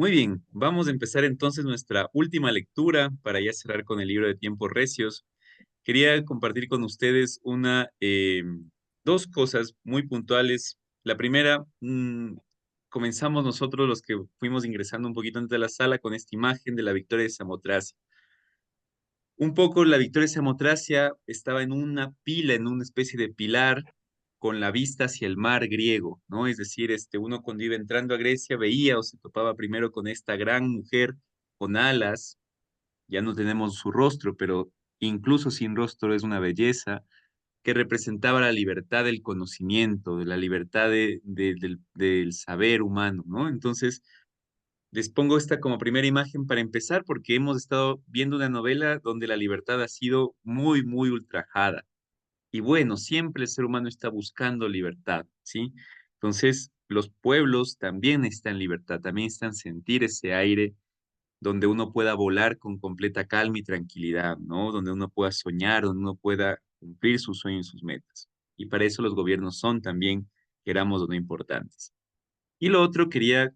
Muy bien, vamos a empezar entonces nuestra última lectura para ya cerrar con el libro de Tiempos Recios. Quería compartir con ustedes dos cosas muy puntuales. La primera, comenzamos nosotros los que fuimos ingresando un poquito antes de la sala con esta imagen de la victoria de Samotracia. Un poco la victoria de Samotracia estaba en una pila, en una especie de pilar con la vista hacia el mar griego, ¿no? Es decir, uno cuando iba entrando a Grecia veía o se topaba primero con esta gran mujer con alas, ya no tenemos su rostro, pero incluso sin rostro es una belleza que representaba la libertad del conocimiento, de la libertad del saber humano, ¿no? Entonces, les pongo esta como primera imagen para empezar porque hemos estado viendo una novela donde la libertad ha sido muy, muy ultrajada. Y bueno, siempre el ser humano está buscando libertad, ¿sí? Entonces, los pueblos también están en libertad, también están sentir ese aire donde uno pueda volar con completa calma y tranquilidad, ¿no? Donde uno pueda soñar, donde uno pueda cumplir sus sueños y sus metas. Y para eso los gobiernos son también, queramos o no, importantes. Y lo otro, quería,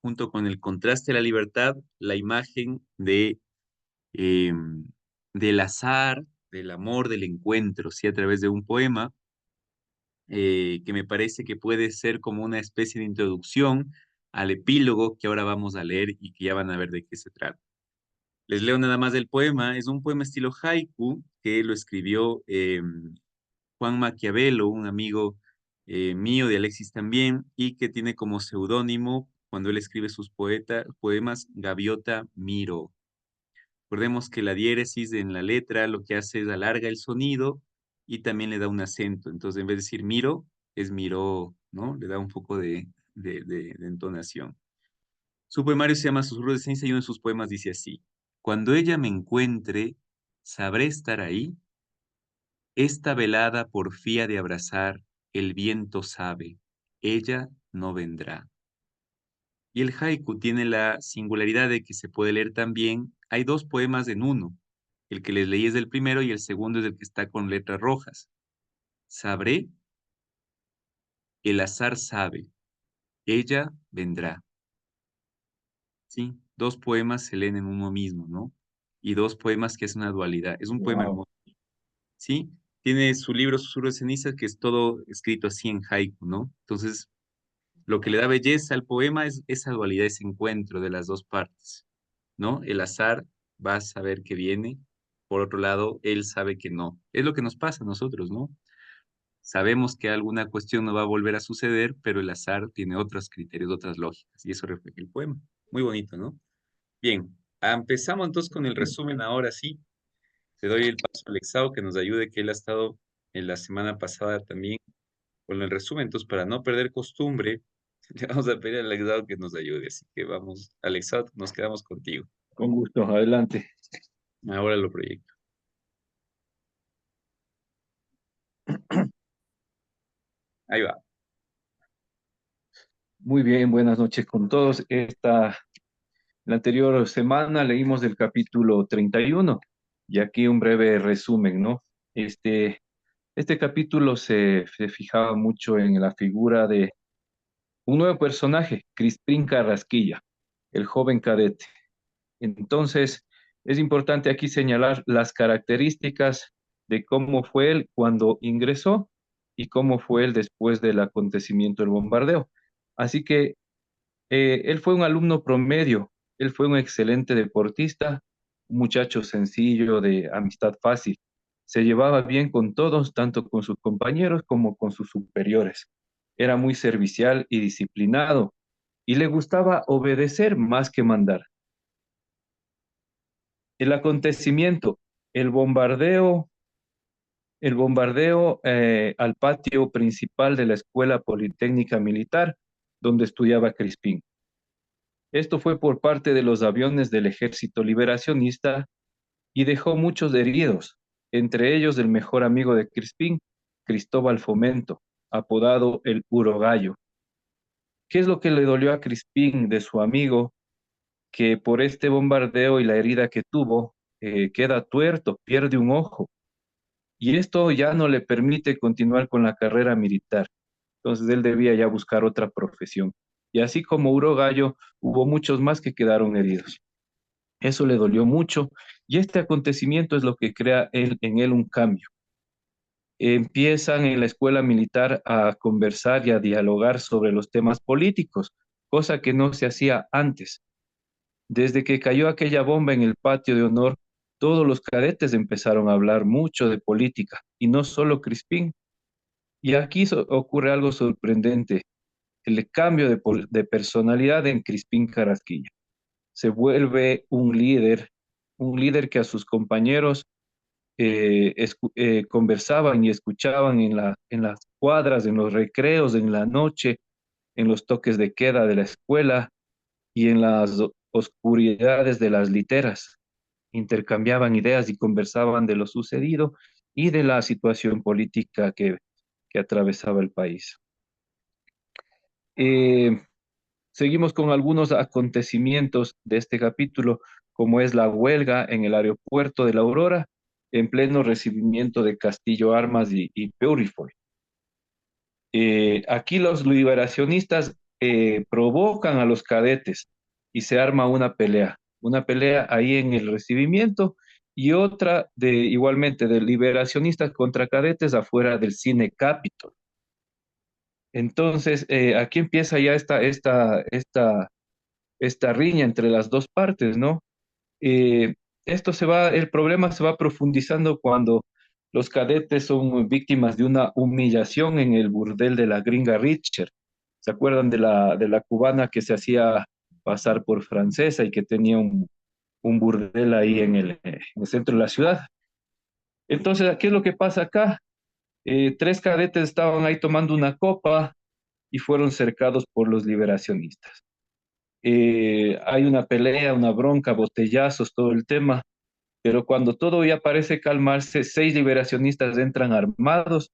junto con el contraste de la libertad, la imagen eh, del azar, del amor, del encuentro, ¿sí? A través de un poema que me parece que puede ser como una especie de introducción al epílogo que ahora vamos a leer y que ya van a ver de qué se trata. Les leo nada más del poema. Es un poema estilo haiku que lo escribió Juan Maquiavelo, un amigo mío de Alexis también, y que tiene como seudónimo, cuando él escribe sus poemas, Gaviota Miro. Recordemos que la diéresis en la letra lo que hace es alarga el sonido y también le da un acento. Entonces, en vez de decir miro, es miró, ¿no? Le da un poco de entonación. Su poemario se llama Susurros de Ciencia y uno de sus poemas dice así: Cuando ella me encuentre, ¿sabré estar ahí? Esta velada porfía de abrazar, el viento sabe, ella no vendrá. Y el haiku tiene la singularidad de que se puede leer también, hay dos poemas en uno. El que les leí es del primero y el segundo es el que está con letras rojas. Sabré, el azar sabe, ella vendrá. ¿Sí? Dos poemas se leen en uno mismo, ¿no? Y dos poemas que es una dualidad. Es un poema Wow. hermoso, ¿sí? Tiene su libro Susurro de Ceniza, que es todo escrito así en haiku, ¿no? Entonces, lo que le da belleza al poema es esa dualidad, ese encuentro de las dos partes, ¿no? El azar va a saber que viene, por otro lado, él sabe que no. Es lo que nos pasa a nosotros, ¿no? Sabemos que alguna cuestión no va a volver a suceder, pero el azar tiene otros criterios, otras lógicas, y eso refleja el poema. Muy bonito, ¿no? Bien, empezamos entonces con el resumen ahora sí. Te doy el paso al Exao que nos ayude, que él ha estado en la semana pasada también con el resumen. Entonces, para no perder costumbre, le vamos a pedir al Exao que nos ayude. Así que vamos, Alexao, nos quedamos contigo. Con gusto, adelante. Ahora lo proyecto. Ahí va. Muy bien, buenas noches con todos. La anterior semana leímos el capítulo 31 y aquí un breve resumen, ¿no? Este capítulo se fijaba mucho en la figura de un nuevo personaje, Crispín Carrasquilla, el joven cadete. Entonces, es importante aquí señalar las características de cómo fue él cuando ingresó y cómo fue él después del acontecimiento del bombardeo. Así que él fue un alumno promedio, él fue un excelente deportista, un muchacho sencillo, de amistad fácil. Se llevaba bien con todos, tanto con sus compañeros como con sus superiores. Era muy servicial y disciplinado y le gustaba obedecer más que mandar. El acontecimiento, el bombardeo, el bombardeo al patio principal de la Escuela Politécnica Militar, donde estudiaba Crispín. Esto fue por parte de los aviones del Ejército Liberacionista y dejó muchos heridos, entre ellos el mejor amigo de Crispín, Cristóbal Fomento, apodado el Urogallo. ¿Qué es lo que le dolió a Crispín de su amigo? Que por este bombardeo y la herida que tuvo, queda tuerto, pierde un ojo, y esto ya no le permite continuar con la carrera militar. Entonces él debía ya buscar otra profesión. Y así como Gallo, hubo muchos más que quedaron heridos. Eso le dolió mucho y este acontecimiento es lo que crea en él un cambio. Empiezan en la escuela militar a conversar y a dialogar sobre los temas políticos, cosa que no se hacía antes. Desde que cayó aquella bomba en el patio de honor, todos los cadetes empezaron a hablar mucho de política, y no solo Crispín. Y aquí ocurre algo sorprendente, el cambio de personalidad en Crispín Carrasquilla. Se vuelve un líder que a sus compañeros conversaban y escuchaban en las cuadras, en los recreos, en la noche, en los toques de queda de la escuela y en las oscuridades de las literas. Intercambiaban ideas y conversaban de lo sucedido y de la situación política que atravesaba el país. Eh, Seguimos con algunos acontecimientos de este capítulo, como es la huelga en el aeropuerto de La Aurora, en pleno recibimiento de Castillo Armas y Purifoy. Aquí los liberacionistas provocan a los cadetes y se arma una pelea ahí en el recibimiento y otra igualmente de liberacionistas contra cadetes afuera del Cine Capitol. Entonces, aquí empieza ya esta riña entre las dos partes, ¿no? Eh, el problema se va profundizando cuando los cadetes son víctimas de una humillación en el burdel de la gringa Richter. ¿Se acuerdan de la cubana que se hacía pasar por francesa y que tenía un burdel ahí en el centro de la ciudad? Entonces, ¿qué es lo que pasa acá? Tres cadetes estaban ahí tomando una copa y fueron cercados por los liberacionistas. Hay una pelea, una bronca, botellazos, todo el tema, pero cuando todo ya parece calmarse, seis liberacionistas entran armados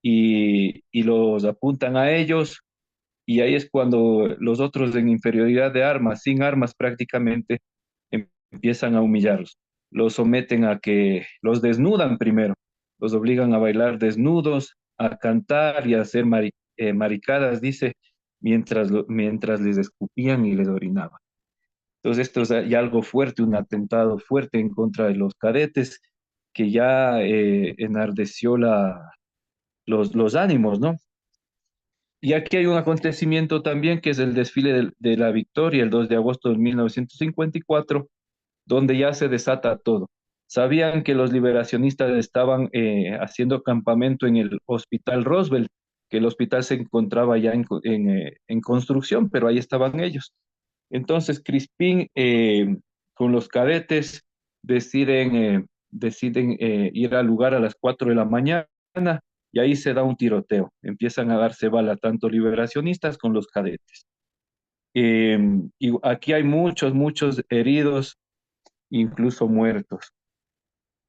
y los apuntan a ellos, y ahí es cuando los otros en inferioridad de armas, sin armas prácticamente, empiezan a humillarlos. Los someten a que los desnudan primero, los obligan a bailar desnudos, a cantar y a hacer maricadas, dice, mientras les escupían y les orinaban. Entonces esto es ya algo fuerte, un atentado fuerte en contra de los cadetes que ya enardeció los ánimos, ¿no? Y aquí hay un acontecimiento también que es el desfile de la Victoria, el 2 de agosto de 1954, donde ya se desata todo. Sabían que los liberacionistas estaban haciendo campamento en el Hospital Roosevelt, que el hospital se encontraba ya en construcción, pero ahí estaban ellos. Entonces, Crispín con los cadetes deciden ir al lugar a las 4 de la mañana y ahí se da un tiroteo. Empiezan a darse bala tanto liberacionistas con los cadetes. Y aquí hay muchos heridos, incluso muertos.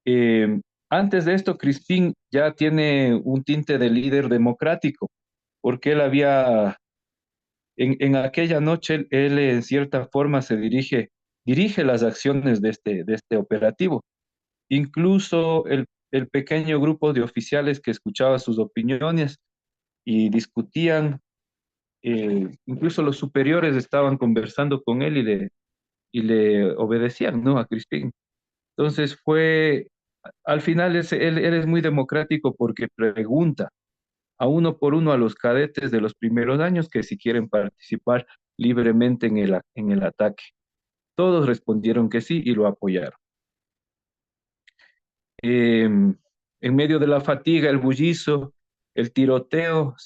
Eh, Antes de esto, Crispín ya tiene un tinte de líder democrático, porque él en aquella noche, él en cierta forma dirige las acciones de este operativo. Incluso el pequeño grupo de oficiales que escuchaba sus opiniones y discutían, incluso los superiores estaban conversando con él y le obedecían, ¿no? A Crispín. Entonces al final él es muy democrático porque pregunta a uno por uno a los cadetes de los primeros años que si quieren participar libremente en el ataque. Todos respondieron que sí y lo apoyaron. En medio de la fatiga, el bullizo, el tiroteo,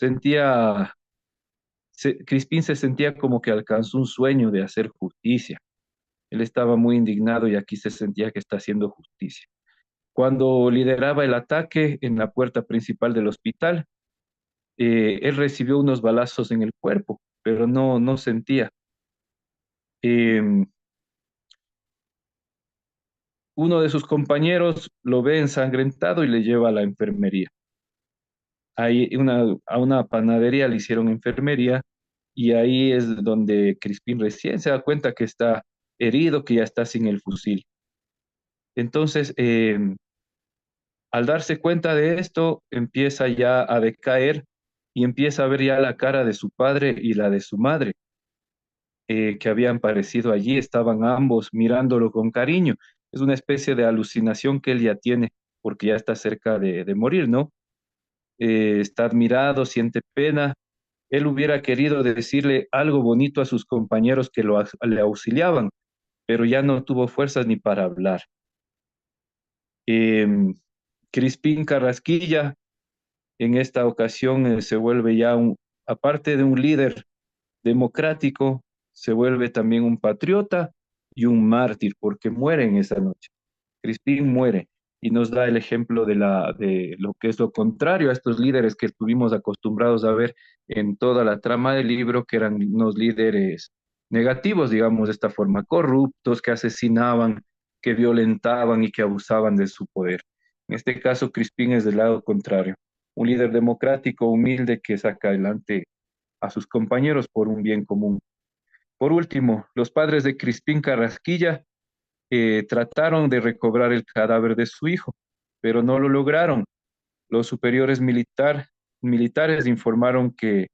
Crispín se sentía como que alcanzó un sueño de hacer justicia. Él estaba muy indignado y aquí se sentía que está haciendo justicia. Cuando lideraba el ataque en la puerta principal del hospital, él recibió unos balazos en el cuerpo, pero no sentía. Eh, Uno de sus compañeros lo ve ensangrentado y le lleva a la enfermería. A una panadería le hicieron enfermería y ahí es donde Crispín recién se da cuenta que está herido, que ya está sin el fusil. Entonces, al darse cuenta de esto, empieza ya a decaer y empieza a ver ya la cara de su padre y la de su madre. que habían aparecido allí, estaban ambos mirándolo con cariño. Es una especie de alucinación que él ya tiene, porque ya está cerca de morir, ¿no? Está admirado, siente pena. Él hubiera querido decirle algo bonito a sus compañeros que le auxiliaban, pero ya no tuvo fuerzas ni para hablar. Eh, Crispín Carrasquilla en esta ocasión se vuelve ya aparte de un líder democrático, se vuelve también un patriota y un mártir, porque muere en esa noche. Crispín muere y nos da el ejemplo de lo que es lo contrario a estos líderes que estuvimos acostumbrados a ver en toda la trama del libro, que eran unos líderes negativos, digamos de esta forma, corruptos, que asesinaban, que violentaban y que abusaban de su poder. En este caso, Crispín es del lado contrario, un líder democrático, humilde, que saca adelante a sus compañeros por un bien común. Por último, los padres de Crispín Carrasquilla trataron de recobrar el cadáver de su hijo, pero no lo lograron. Los superiores militares informaron que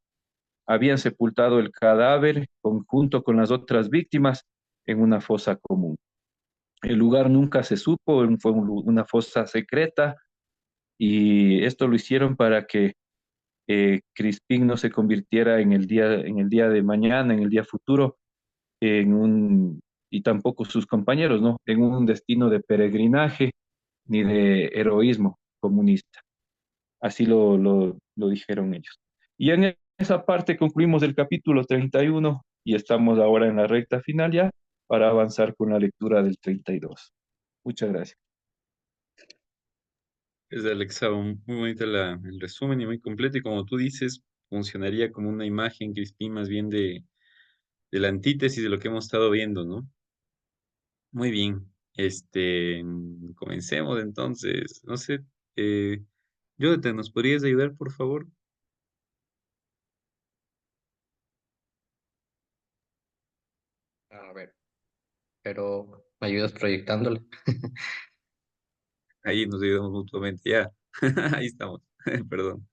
habían sepultado el cadáver junto con las otras víctimas en una fosa común. El lugar nunca se supo, fue una fosa secreta y esto lo hicieron para que Crispín no se convirtiera en el día de mañana, en el día futuro, en y tampoco sus compañeros, ¿no? En un destino de peregrinaje ni de heroísmo comunista. Así lo dijeron ellos. Y en esa parte concluimos el capítulo 31 y estamos ahora en la recta final ya para avanzar con la lectura del 32. Muchas gracias. Es Alexa, muy bonito el resumen y muy completo. Y como tú dices, funcionaría como una imagen, Crispín, más bien de la antítesis de lo que hemos estado viendo, ¿no? Muy bien. Comencemos entonces. No sé, eh, Jonathan, ¿nos podrías ayudar, por favor? A ver, pero ¿me ayudas proyectándole? Ahí nos ayudamos mutuamente. Ya, ahí estamos. Perdón.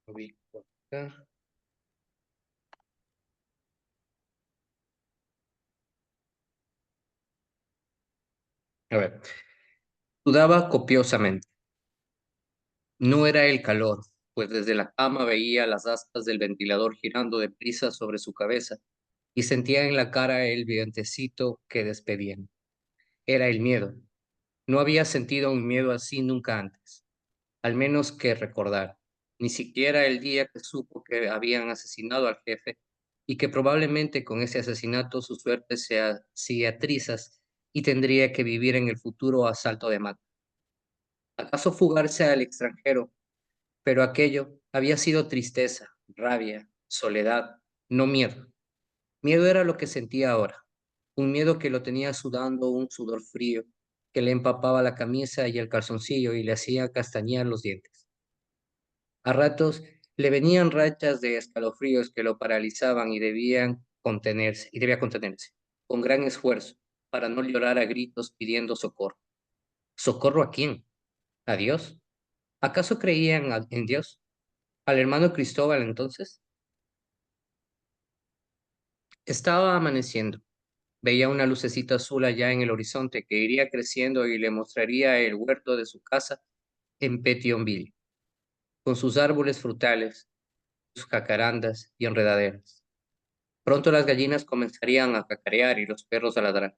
Ubico acá. A ver, sudaba copiosamente. No era el calor, pues desde la cama veía las aspas del ventilador girando deprisa sobre su cabeza y sentía en la cara el vientecito que despedían. Era el miedo. No había sentido un miedo así nunca antes, al menos que recordar. Ni siquiera el día que supo que habían asesinado al jefe y que probablemente con ese asesinato su suerte se hacía trizas y tendría que vivir en el futuro a salto de mata. ¿Acaso fugarse al extranjero? Pero aquello había sido tristeza, rabia, soledad, no miedo. Miedo era lo que sentía ahora, un miedo que lo tenía sudando un sudor frío, que le empapaba la camisa y el calzoncillo y le hacía castañear los dientes. A ratos le venían rachas de escalofríos que lo paralizaban y debía contenerse, con gran esfuerzo, para no llorar a gritos pidiendo socorro. ¿Socorro a quién? ¿A Dios? ¿Acaso creían en Dios? ¿Al hermano Cristóbal entonces? Estaba amaneciendo. Veía una lucecita azul allá en el horizonte que iría creciendo y le mostraría el huerto de su casa en Petionville, con sus árboles frutales, sus jacarandas y enredaderas. Pronto las gallinas comenzarían a cacarear y los perros a ladrar.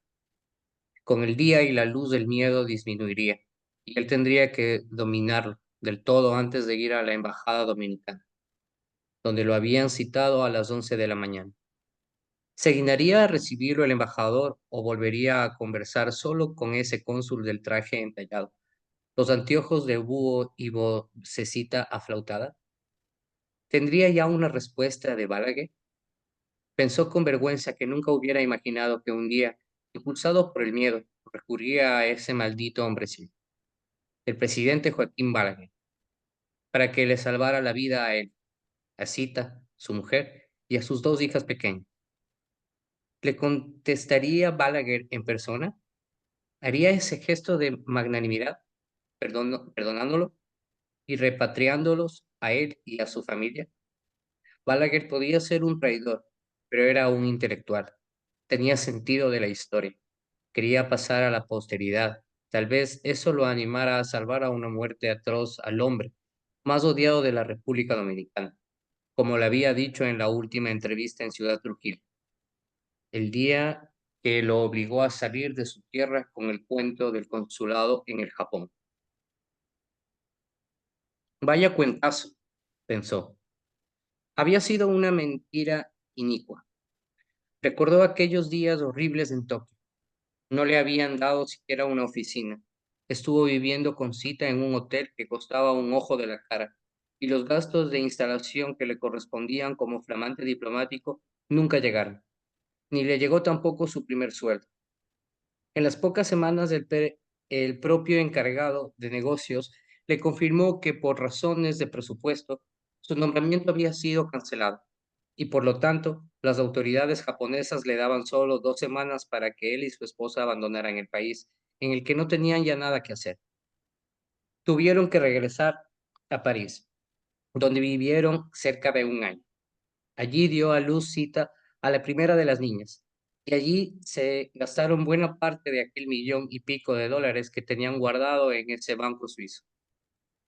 Con el día y la luz del miedo disminuiría, y él tendría que dominarlo del todo antes de ir a la embajada dominicana, donde lo habían citado a las 11 de la mañana. ¿Se dignaría a recibirlo el embajador o volvería a conversar solo con ese cónsul del traje entallado, los anteojos de búho y vocecita aflautada? ¿Tendría ya una respuesta de Balaguer? Pensó con vergüenza que nunca hubiera imaginado que un día, impulsado por el miedo, recurría a ese maldito hombrecillo, el presidente Joaquín Balaguer, para que le salvara la vida a él, a Cita, su mujer, y a sus dos hijas pequeñas. ¿Le contestaría Balaguer en persona? ¿Haría ese gesto de magnanimidad, perdonándolo y repatriándolos a él y a su familia? Balaguer podía ser un traidor, pero era un intelectual. Tenía sentido de la historia. Quería pasar a la posteridad. Tal vez eso lo animara a salvar a una muerte atroz al hombre más odiado de la República Dominicana, como le había dicho en la última entrevista en Ciudad Trujillo, el día que lo obligó a salir de su tierra con el cuento del consulado en el Japón. Vaya cuentazo, pensó. Había sido una mentira inicua. Recordó aquellos días horribles en Tokio. No le habían dado siquiera una oficina. Estuvo viviendo con cita en un hotel que costaba un ojo de la cara, y los gastos de instalación que le correspondían como flamante diplomático nunca llegaron, ni le llegó tampoco su primer sueldo. En las pocas semanas el propio encargado de negocios le confirmó que por razones de presupuesto su nombramiento había sido cancelado y por lo tanto las autoridades japonesas le daban solo 2 semanas para que él y su esposa abandonaran el país, en el que no tenían ya nada que hacer. Tuvieron que regresar a París, donde vivieron cerca de un año. Allí dio a luz cita a la primera de las niñas, y allí se gastaron buena parte de aquel $1,000,000 y pico que tenían guardado en ese banco suizo.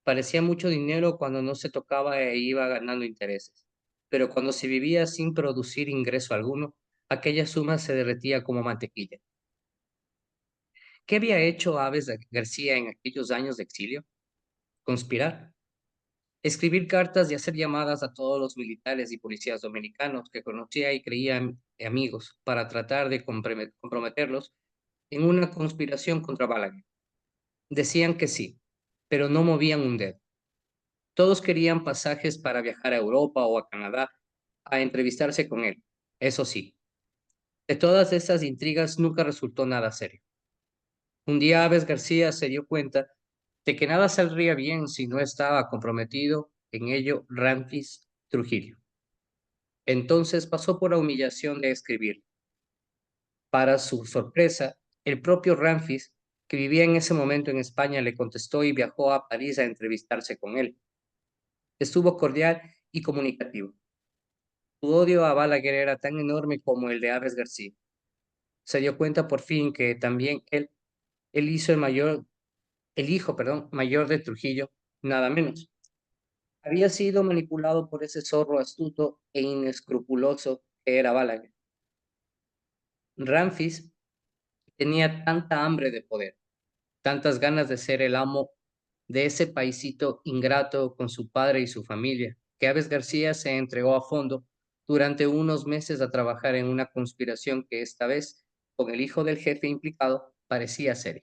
Parecía mucho dinero cuando no se tocaba e iba ganando intereses, pero cuando se vivía sin producir ingreso alguno, aquella suma se derretía como mantequilla. ¿Qué había hecho Aves García en aquellos años de exilio? Conspirar. Escribir cartas y hacer llamadas a todos los militares y policías dominicanos que conocía y creía amigos para tratar de comprometerlos en una conspiración contra Balaguer. Decían que sí, pero no movían un dedo. Todos querían pasajes para viajar a Europa o a Canadá a entrevistarse con él. Eso sí, de todas esas intrigas nunca resultó nada serio. Un día Aves García se dio cuenta de que nada saldría bien si no estaba comprometido en ello Ramfis Trujillo. Entonces pasó por la humillación de escribir. Para su sorpresa, el propio Ramfis, que vivía en ese momento en España, le contestó y viajó a París a entrevistarse con él. Estuvo cordial y comunicativo. Su odio a Balaguer era tan enorme como el de Aves García. Se dio cuenta por fin que también él hizo el hijo, mayor de Trujillo, nada menos. Había sido manipulado por ese zorro astuto e inescrupuloso que era Balaguer. Ramfis tenía tanta hambre de poder, tantas ganas de ser el amo de ese paisito ingrato con su padre y su familia, que Aves García se entregó a fondo durante unos meses a trabajar en una conspiración que esta vez, con el hijo del jefe implicado, parecía seria.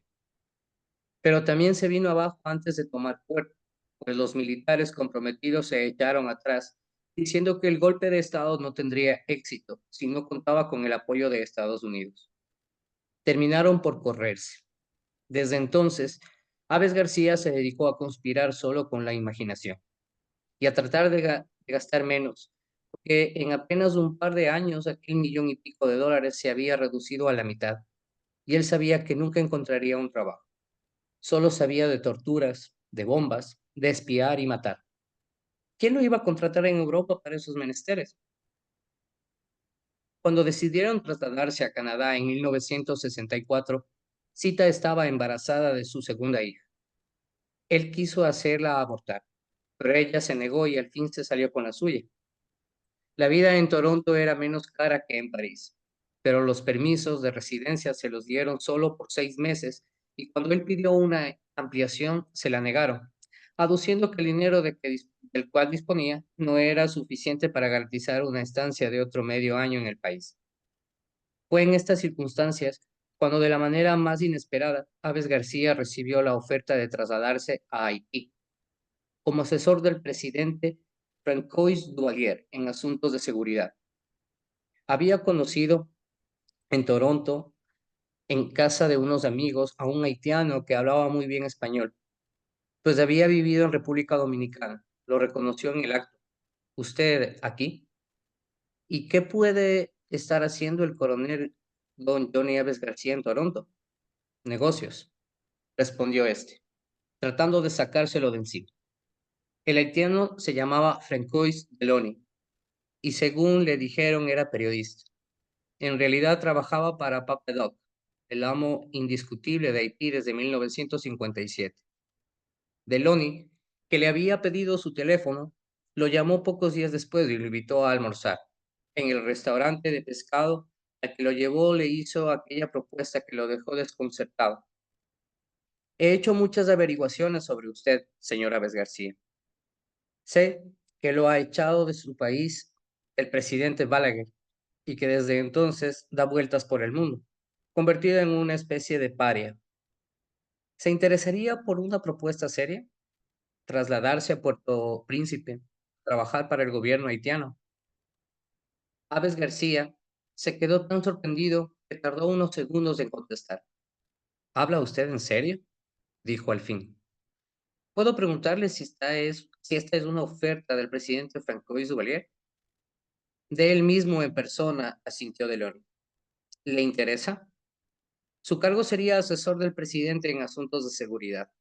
Pero también se vino abajo antes de tomar cuerpo, pues los militares comprometidos se echaron atrás, diciendo que el golpe de Estado no tendría éxito si no contaba con el apoyo de Estados Unidos. Terminaron por correrse. Desde entonces, Aves García se dedicó a conspirar solo con la imaginación y a tratar de gastar menos, porque en apenas un par de años aquel $1,000,000 y pico se había reducido a la mitad, y él sabía que nunca encontraría un trabajo. Solo sabía de torturas, de bombas, de espiar y matar. ¿Quién lo iba a contratar en Europa para esos menesteres? Cuando decidieron trasladarse a Canadá en 1964, Cita estaba embarazada de su segunda hija. Él quiso hacerla abortar, pero ella se negó y al fin se salió con la suya. La vida en Toronto era menos cara que en París, pero los permisos de residencia se los dieron solo por 6 meses y cuando él pidió una ampliación se la negaron, aduciendo que el dinero del cual disponía no era suficiente para garantizar una estancia de otro medio año en el país. Fue en estas circunstancias cuando de la manera más inesperada, Aves García recibió la oferta de trasladarse a Haití como asesor del presidente Francois Duvalier en asuntos de seguridad. Había conocido en Toronto, en casa de unos amigos, a un haitiano que hablaba muy bien español, pues había vivido en República Dominicana. Lo reconoció en el acto. ¿Usted aquí? ¿Y qué puede estar haciendo el coronel don Johnny Aves García en Toronto? Negocios, respondió este, tratando de sacárselo de encima. El haitiano se llamaba Francois Delony. y según le dijeron era periodista. En realidad trabajaba para Papa Doc, el amo indiscutible de Haití desde 1957. Delony, que le había pedido su teléfono, lo llamó pocos días después y lo invitó a almorzar. En el restaurante de pescado al que lo llevó le hizo aquella propuesta que lo dejó desconcertado. He hecho muchas averiguaciones sobre usted, señora Aves García. Sé que lo ha echado de su país el presidente Balaguer y que desde entonces da vueltas por el mundo, convertido en una especie de paria. ¿Se interesaría por una propuesta seria? Trasladarse a Puerto Príncipe, trabajar para el gobierno haitiano. Aves García se quedó tan sorprendido que tardó unos segundos en contestar. ¿Habla usted en serio?, dijo al fin. ¿Puedo preguntarle si esta es una oferta del presidente Francois Duvalier? De él mismo en persona, asintió Delon. ¿Le interesa? Su cargo sería asesor del presidente en asuntos de seguridad.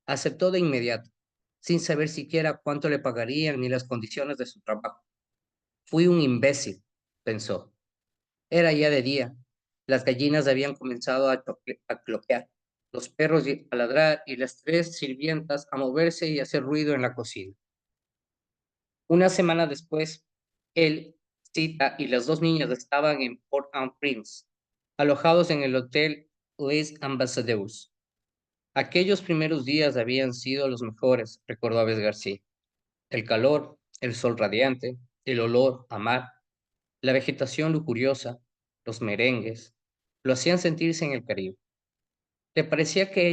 Aceptó de inmediato, sin saber siquiera cuánto le pagarían ni las condiciones de su trabajo. Fui un imbécil, pensó. Era ya de día. Las gallinas habían comenzado a cloquear, los perros a ladrar y las tres sirvientas a moverse y hacer ruido en la cocina. Una semana después, él, Sita y las dos niñas estaban en Port-au-Prince, alojados en el Hotel Les Ambassadeurs. Aquellos primeros días habían sido los mejores, recordó Aves García. El calor, el sol radiante, el olor a mar, la vegetación lujuriosa, los merengues, lo hacían sentirse en el Caribe. Le parecía que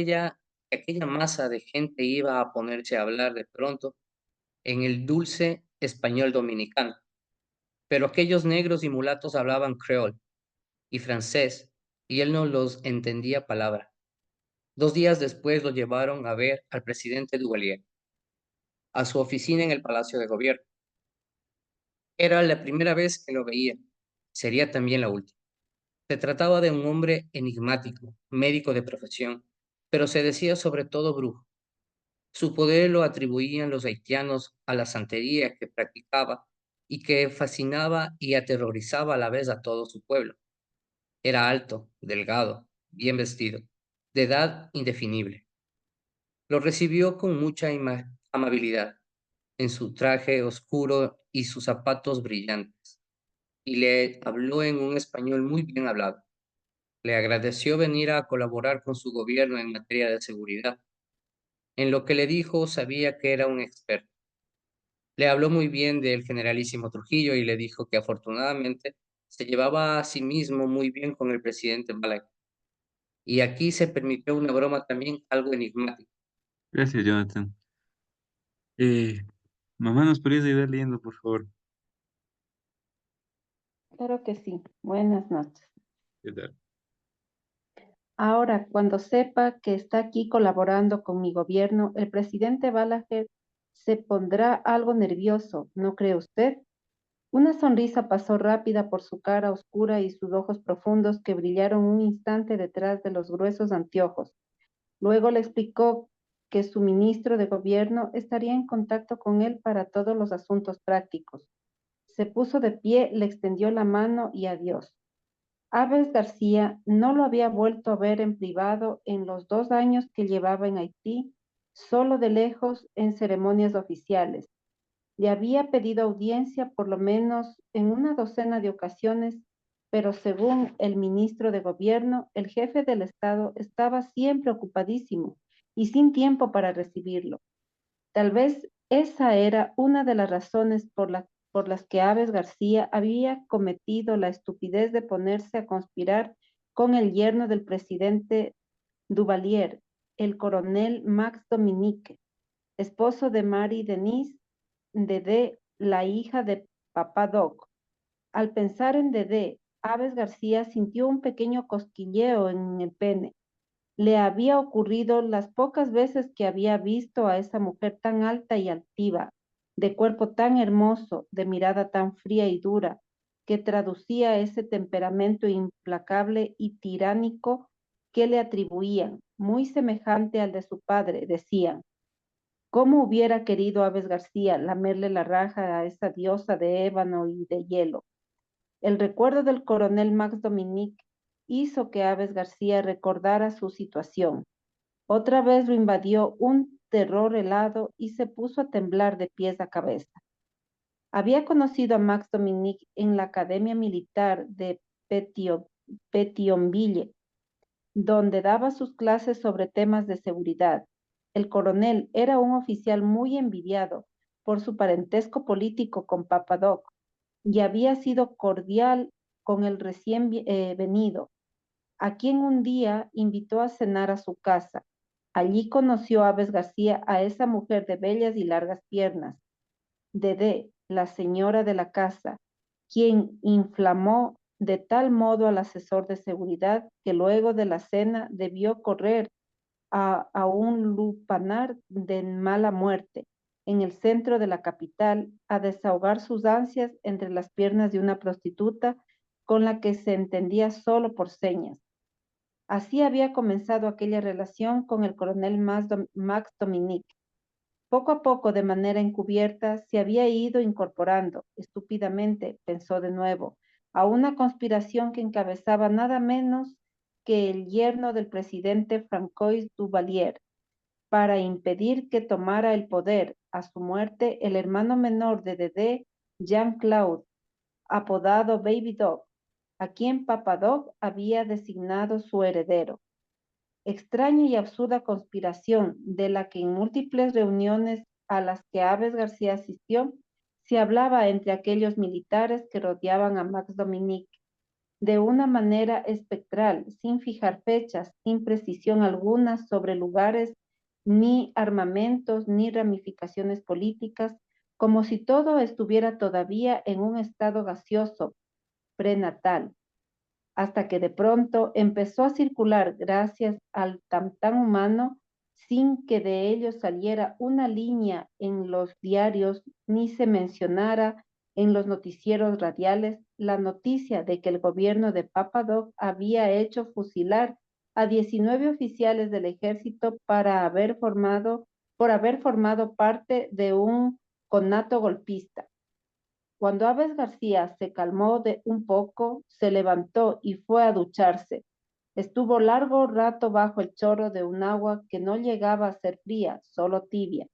aquella masa de gente iba a ponerse a hablar de pronto en el dulce español dominicano, pero aquellos negros y mulatos hablaban creol y francés, y él no los entendía palabra. 2 días después lo llevaron a ver al presidente Duvalier, a su oficina en el Palacio de Gobierno. Era la primera vez que lo veía, sería también la última. Se trataba de un hombre enigmático, médico de profesión, pero se decía sobre todo brujo. Su poder lo atribuían los haitianos a la santería que practicaba y que fascinaba y aterrorizaba a la vez a todo su pueblo. Era alto, delgado, bien vestido, de edad indefinible. Lo recibió con mucha amabilidad, en su traje oscuro y sus zapatos brillantes, y le habló en un español muy bien hablado. Le agradeció venir a colaborar con su gobierno en materia de seguridad. En lo que le dijo sabía que era un experto. Le habló muy bien del generalísimo Trujillo y le dijo que afortunadamente se llevaba a sí mismo muy bien con el presidente Balaguer. Y aquí se permitió una broma también algo enigmática. Gracias, Jonathan. Eh, Mamá, ¿nos podrías ayudar leyendo, por favor? Claro que sí. Buenas noches. ¿Qué tal? Ahora, cuando sepa que está aquí colaborando con mi gobierno, el presidente Balaguer se pondrá algo nervioso, ¿no cree usted? Una sonrisa pasó rápida por su cara oscura y sus ojos profundos que brillaron un instante detrás de los gruesos anteojos. Luego le explicó que su ministro de gobierno estaría en contacto con él para todos los asuntos prácticos. Se puso de pie, le extendió la mano y adiós. Aves García no lo había vuelto a ver en privado en los 2 años que llevaba en Haití, solo de lejos en ceremonias oficiales. Le había pedido audiencia por lo menos en una docena de ocasiones, pero según el ministro de Gobierno, el jefe del Estado estaba siempre ocupadísimo y sin tiempo para recibirlo. Tal vez esa era una de las razones por las que Aves García había cometido la estupidez de ponerse a conspirar con el yerno del presidente Duvalier, el coronel Max Dominique, esposo de Marie Denise Dedé, la hija de Papá Doc. Al pensar en Dedé, Aves García sintió un pequeño cosquilleo en el pene. Le había ocurrido las pocas veces que había visto a esa mujer tan alta y altiva, de cuerpo tan hermoso, de mirada tan fría y dura, que traducía ese temperamento implacable y tiránico que le atribuían, muy semejante al de su padre, decían. ¿Cómo hubiera querido Aves García lamerle la raja a esa diosa de ébano y de hielo? El recuerdo del coronel Max Dominic hizo que Aves García recordara su situación. Otra vez lo invadió un terror helado y se puso a temblar de pies a cabeza. Había conocido a Max Dominic en la Academia Militar de Petionville, donde daba sus clases sobre temas de seguridad. El coronel era un oficial muy envidiado por su parentesco político con Papadoc y había sido cordial con el recién venido, a quien un día invitó a cenar a su casa. Allí conoció a Aves García a esa mujer de bellas y largas piernas, Dedé, la señora de la casa, quien inflamó de tal modo al asesor de seguridad que luego de la cena debió correr a un lupanar de mala muerte en el centro de la capital a desahogar sus ansias entre las piernas de una prostituta con la que se entendía solo por señas. Así había comenzado aquella relación con el coronel Max Dominic. Poco a poco, de manera encubierta, se había ido incorporando, estúpidamente, pensó de nuevo, a una conspiración que encabezaba nada menos que el yerno del presidente Francois Duvalier, para impedir que tomara el poder, a su muerte, el hermano menor de Dedé, Jean-Claude, apodado Baby Dog, a quien Papadoc había designado su heredero. Extraña y absurda conspiración de la que en múltiples reuniones a las que Aves García asistió, se hablaba entre aquellos militares que rodeaban a Max Dominic, de una manera espectral, sin fijar fechas, sin precisión alguna sobre lugares, ni armamentos, ni ramificaciones políticas, como si todo estuviera todavía en un estado gaseoso, prenatal, hasta que de pronto empezó a circular gracias al tam-tam humano, sin que de ello saliera una línea en los diarios ni se mencionara en los noticieros radiales, la noticia de que el gobierno de Papadoc había hecho fusilar a 19 oficiales del ejército por haber formado parte de un conato golpista. Cuando Aves García se calmó de un poco, se levantó y fue a ducharse. Estuvo largo rato bajo el chorro de un agua que no llegaba a ser fría, solo tibia.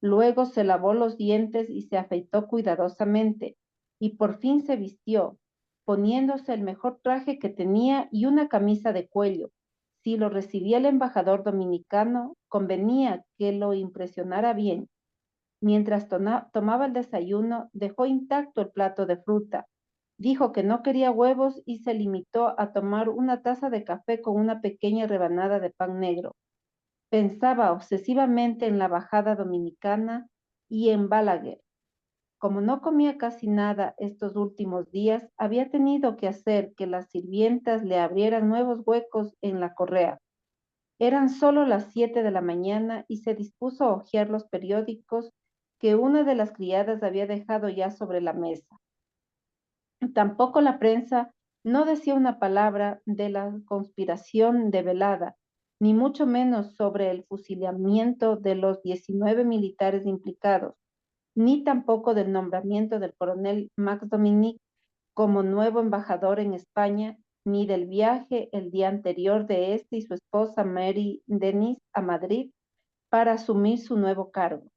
Luego se lavó los dientes y se afeitó cuidadosamente, y por fin se vistió, poniéndose el mejor traje que tenía y una camisa de cuello. Si lo recibía el embajador dominicano, convenía que lo impresionara bien. Mientras tomaba el desayuno, dejó intacto el plato de fruta. Dijo que no quería huevos y se limitó a tomar una taza de café con una pequeña rebanada de pan negro. Pensaba obsesivamente en la bajada dominicana y en Balaguer. Como no comía casi nada estos últimos días, había tenido que hacer que las sirvientas le abrieran nuevos huecos en la correa. Eran solo las 7 de la mañana y se dispuso a hojear los periódicos que una de las criadas había dejado ya sobre la mesa. Tampoco la prensa no decía una palabra de la conspiración develada, ni mucho menos sobre el fusilamiento de los 19 militares implicados, ni tampoco del nombramiento del coronel Max Dominic como nuevo embajador en España, ni del viaje el día anterior de este y su esposa Mary Denis a Madrid para asumir su nuevo cargo.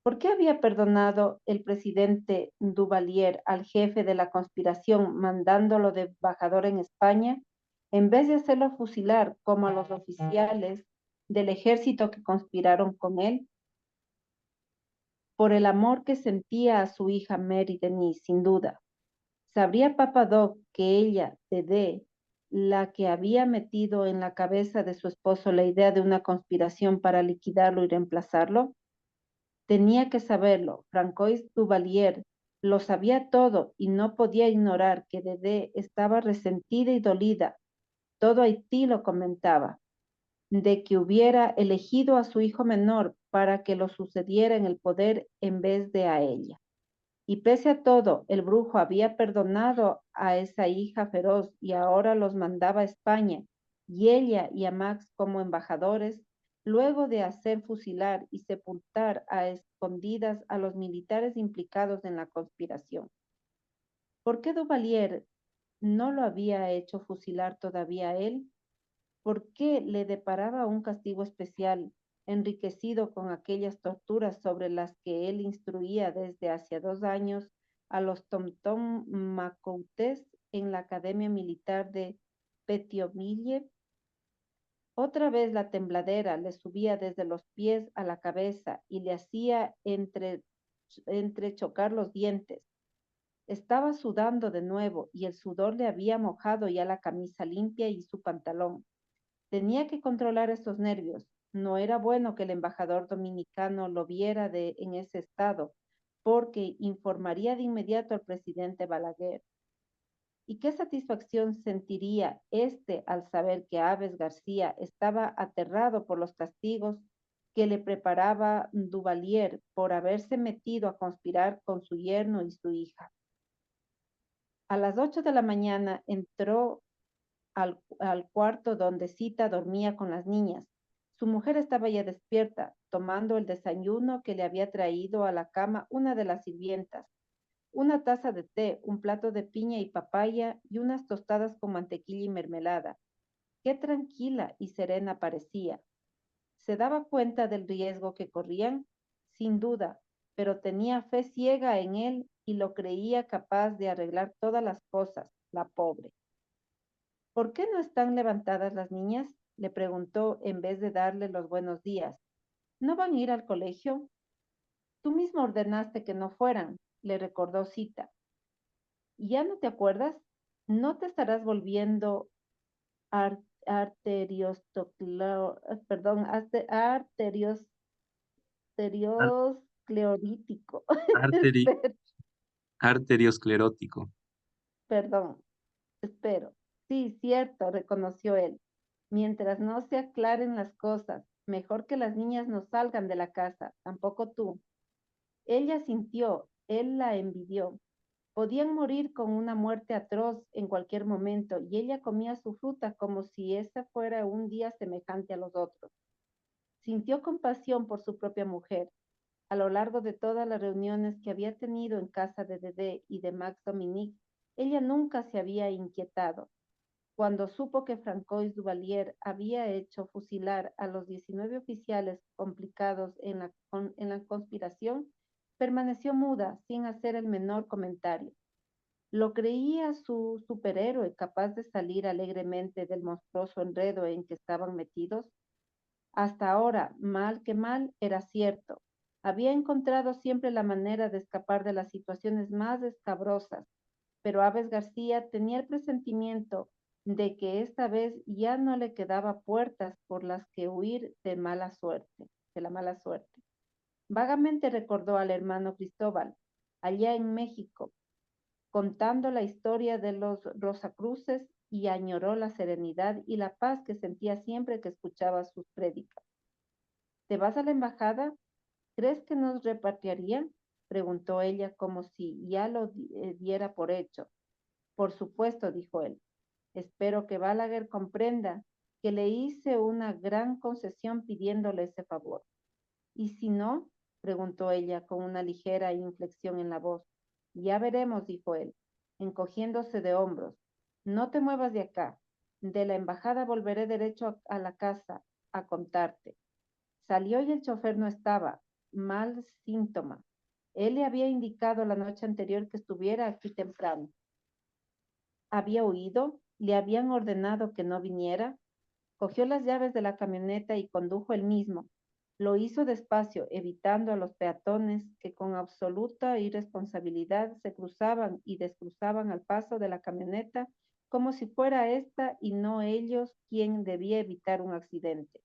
¿Por qué había perdonado el presidente Duvalier al jefe de la conspiración mandándolo de embajador en España, en vez de hacerlo fusilar como a los oficiales del ejército que conspiraron con él? Por el amor que sentía a su hija Mary Denis, sin duda. ¿Sabría Papadoc que ella, Dedé, la que había metido en la cabeza de su esposo la idea de una conspiración para liquidarlo y reemplazarlo? Tenía que saberlo. Francois Duvalier lo sabía todo y no podía ignorar que Dedé estaba resentida y dolida. Todo Haití lo comentaba, de que hubiera elegido a su hijo menor para que lo sucediera en el poder en vez de a ella. Y pese a todo, el brujo había perdonado a esa hija feroz y ahora los mandaba a España, y ella y a Max como embajadores luego de hacer fusilar y sepultar a escondidas a los militares implicados en la conspiración. ¿Por qué Duvalier no lo había hecho fusilar todavía él? ¿Por qué le deparaba un castigo especial, enriquecido con aquellas torturas sobre las que él instruía desde hacía 2 años a los Tom-Tom Macoutes en la Academia Militar de Pétionville? Otra vez la tembladera le subía desde los pies a la cabeza y le hacía entrechocar los dientes. Estaba sudando de nuevo y el sudor le había mojado ya la camisa limpia y su pantalón. Tenía que controlar estos nervios. No era bueno que el embajador dominicano lo viera en ese estado, porque informaría de inmediato al presidente Balaguer. ¿Y qué satisfacción sentiría al saber que Aves García estaba aterrado por los castigos que le preparaba Duvalier por haberse metido a conspirar con su yerno y su hija? A las 8 de la mañana entró al cuarto donde Zita dormía con las niñas. Su mujer estaba ya despierta, tomando el desayuno que le había traído a la cama una de las sirvientas. Una taza de té, un plato de piña y papaya y unas tostadas con mantequilla y mermelada. Qué tranquila y serena parecía. ¿Se daba cuenta del riesgo que corrían? Sin duda, pero tenía fe ciega en él y lo creía capaz de arreglar todas las cosas, la pobre. ¿Por qué no están levantadas las niñas?, le preguntó en vez de darle los buenos días. ¿No van a ir al colegio? Tú mismo ordenaste que no fueran, le recordó Zita. ¿Ya no te acuerdas? ¿No te estarás volviendo Ar- arteriosclerotíco? arteri- Espera, arteriosclerótico. perdón, espero. Sí, cierto, reconoció él. Mientras no se aclaren las cosas, mejor que las niñas no salgan de la casa, tampoco tú. Ella sintió, él la envidió. Podían morir con una muerte atroz en cualquier momento, y ella comía su fruta como si ese fuera un día semejante a los otros. Sintió compasión por su propia mujer. A lo largo de todas las reuniones que había tenido en casa de Dedé y de Max Dominique, ella nunca se había inquietado. Cuando supo que Francois Duvalier había hecho fusilar a los 19 oficiales complicados en la conspiración, permaneció muda sin hacer el menor comentario. ¿Lo creía su superhéroe capaz de salir alegremente del monstruoso enredo en que estaban metidos? Hasta ahora, mal que mal, era cierto. Había encontrado siempre la manera de escapar de las situaciones más escabrosas, pero Aves García tenía el presentimiento de que esta vez ya no le quedaba puertas por las que huir de la mala suerte. Vagamente recordó al hermano Cristóbal, allá en México, contando la historia de los Rosacruces, y añoró la serenidad y la paz que sentía siempre que escuchaba sus prédicas. ¿Te vas a la embajada? ¿Crees que nos repatriarían?, preguntó ella como si ya lo diera por hecho. Por supuesto, dijo él. Espero que Balaguer comprenda que le hice una gran concesión pidiéndole ese favor. ¿Y si no?, preguntó ella con una ligera inflexión en la voz. Ya veremos, dijo él, encogiéndose de hombros. No te muevas de acá. De la embajada volveré derecho a la casa a contarte. Salió y el chofer no estaba. Mal síntoma. Él le había indicado la noche anterior que estuviera aquí temprano. ¿Había huido? ¿Le habían ordenado que no viniera? Cogió las llaves de la camioneta y condujo él mismo. Lo hizo despacio, evitando a los peatones que con absoluta irresponsabilidad se cruzaban y descruzaban al paso de la camioneta como si fuera ésta y no ellos quien debía evitar un accidente.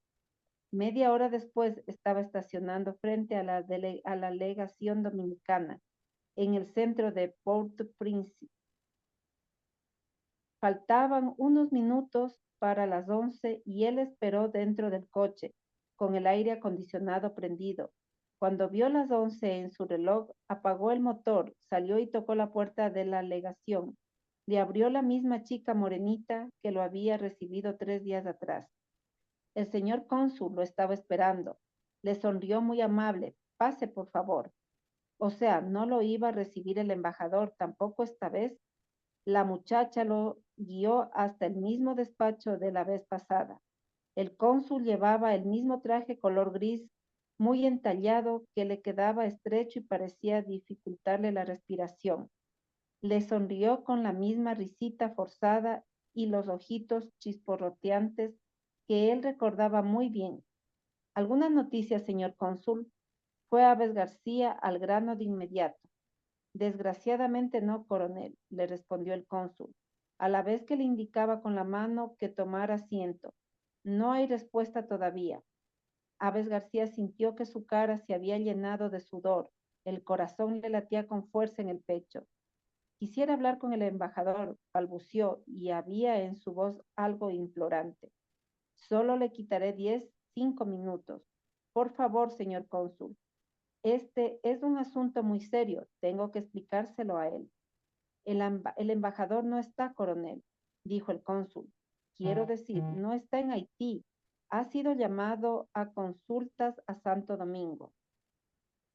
Media hora después estaba estacionando frente a la legación dominicana, en el centro de Port-au-Prince. Faltaban unos minutos para las 11 y él esperó dentro del coche, con el aire acondicionado prendido. Cuando vio las 11 en su reloj, apagó el motor, salió y tocó la puerta de la legación. Le abrió la misma chica morenita que lo había recibido 3 días atrás. El señor cónsul lo estaba esperando. Le sonrió muy amable. Pase, por favor. O sea, no lo iba a recibir el embajador tampoco esta vez. La muchacha lo guió hasta el mismo despacho de la vez pasada. El cónsul llevaba el mismo traje color gris, muy entallado, que le quedaba estrecho y parecía dificultarle la respiración. Le sonrió con la misma risita forzada y los ojitos chisporroteantes que él recordaba muy bien. ¿Alguna noticia, señor cónsul? Fue Aves García al grano de inmediato. Desgraciadamente no, coronel, le respondió el cónsul, a la vez que le indicaba con la mano que tomara asiento. No hay respuesta todavía. Aves García sintió que su cara se había llenado de sudor. El corazón le latía con fuerza en el pecho. Quisiera hablar con el embajador, balbuceó, y había en su voz algo implorante. Solo le quitaré 5 minutos. Por favor, señor cónsul. Este es un asunto muy serio. Tengo que explicárselo a él. El embajador no está, coronel, dijo el cónsul. Quiero decir, no está en Haití. Ha sido llamado a consultas a Santo Domingo.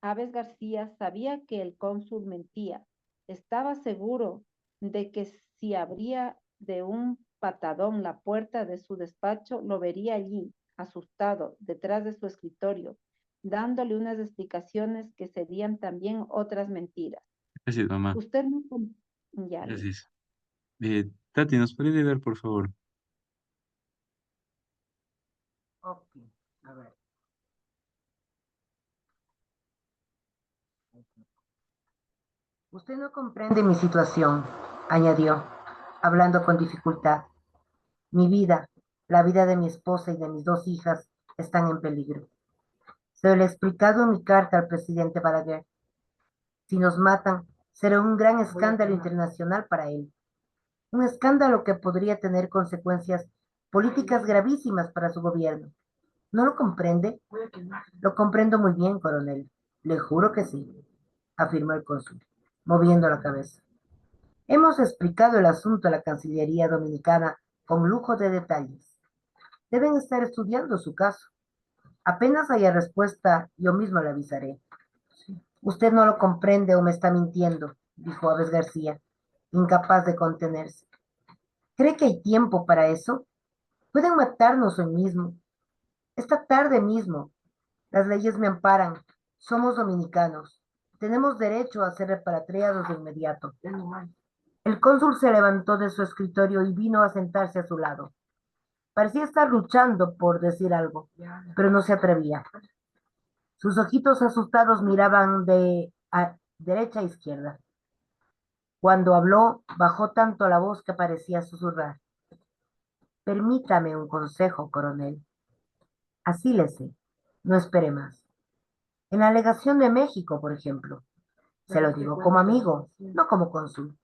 Aves García sabía que el cónsul mentía. Estaba seguro de que si abría de un patadón la puerta de su despacho, lo vería allí, asustado, detrás de su escritorio, dándole unas explicaciones que serían también otras mentiras. Gracias, mamá. Usted no... Ya, listo. Gracias. Tati, ¿nos puede ayudar, por favor? Ok, a ver. Usted no comprende mi situación, añadió, hablando con dificultad. Mi vida, la vida de mi esposa y de mis 2 hijas están en peligro. Se lo he explicado en mi carta al presidente Balaguer. Si nos matan, será un gran escándalo internacional para él. Un escándalo que podría tener consecuencias políticas gravísimas para su gobierno. ¿No lo comprende? Lo comprendo muy bien, coronel. Le juro que sí, afirmó el cónsul, moviendo la cabeza. Hemos explicado el asunto a la Cancillería Dominicana con lujo de detalles. Deben estar estudiando su caso. Apenas haya respuesta, yo mismo le avisaré. Usted no lo comprende o me está mintiendo, dijo Aves García, incapaz de contenerse. ¿Cree que hay tiempo para eso? Pueden matarnos hoy mismo, esta tarde mismo. Las leyes me amparan. Somos dominicanos. Tenemos derecho a ser repatriados de inmediato. El cónsul se levantó de su escritorio y vino a sentarse a su lado. Parecía estar luchando por decir algo, pero no se atrevía. Sus ojitos asustados miraban de derecha a izquierda. Cuando habló, bajó tanto la voz que parecía susurrar. Permítame un consejo, coronel. Asílese. No espere más. En la legación de México, por ejemplo. Se lo digo como amigo, no como cónsul.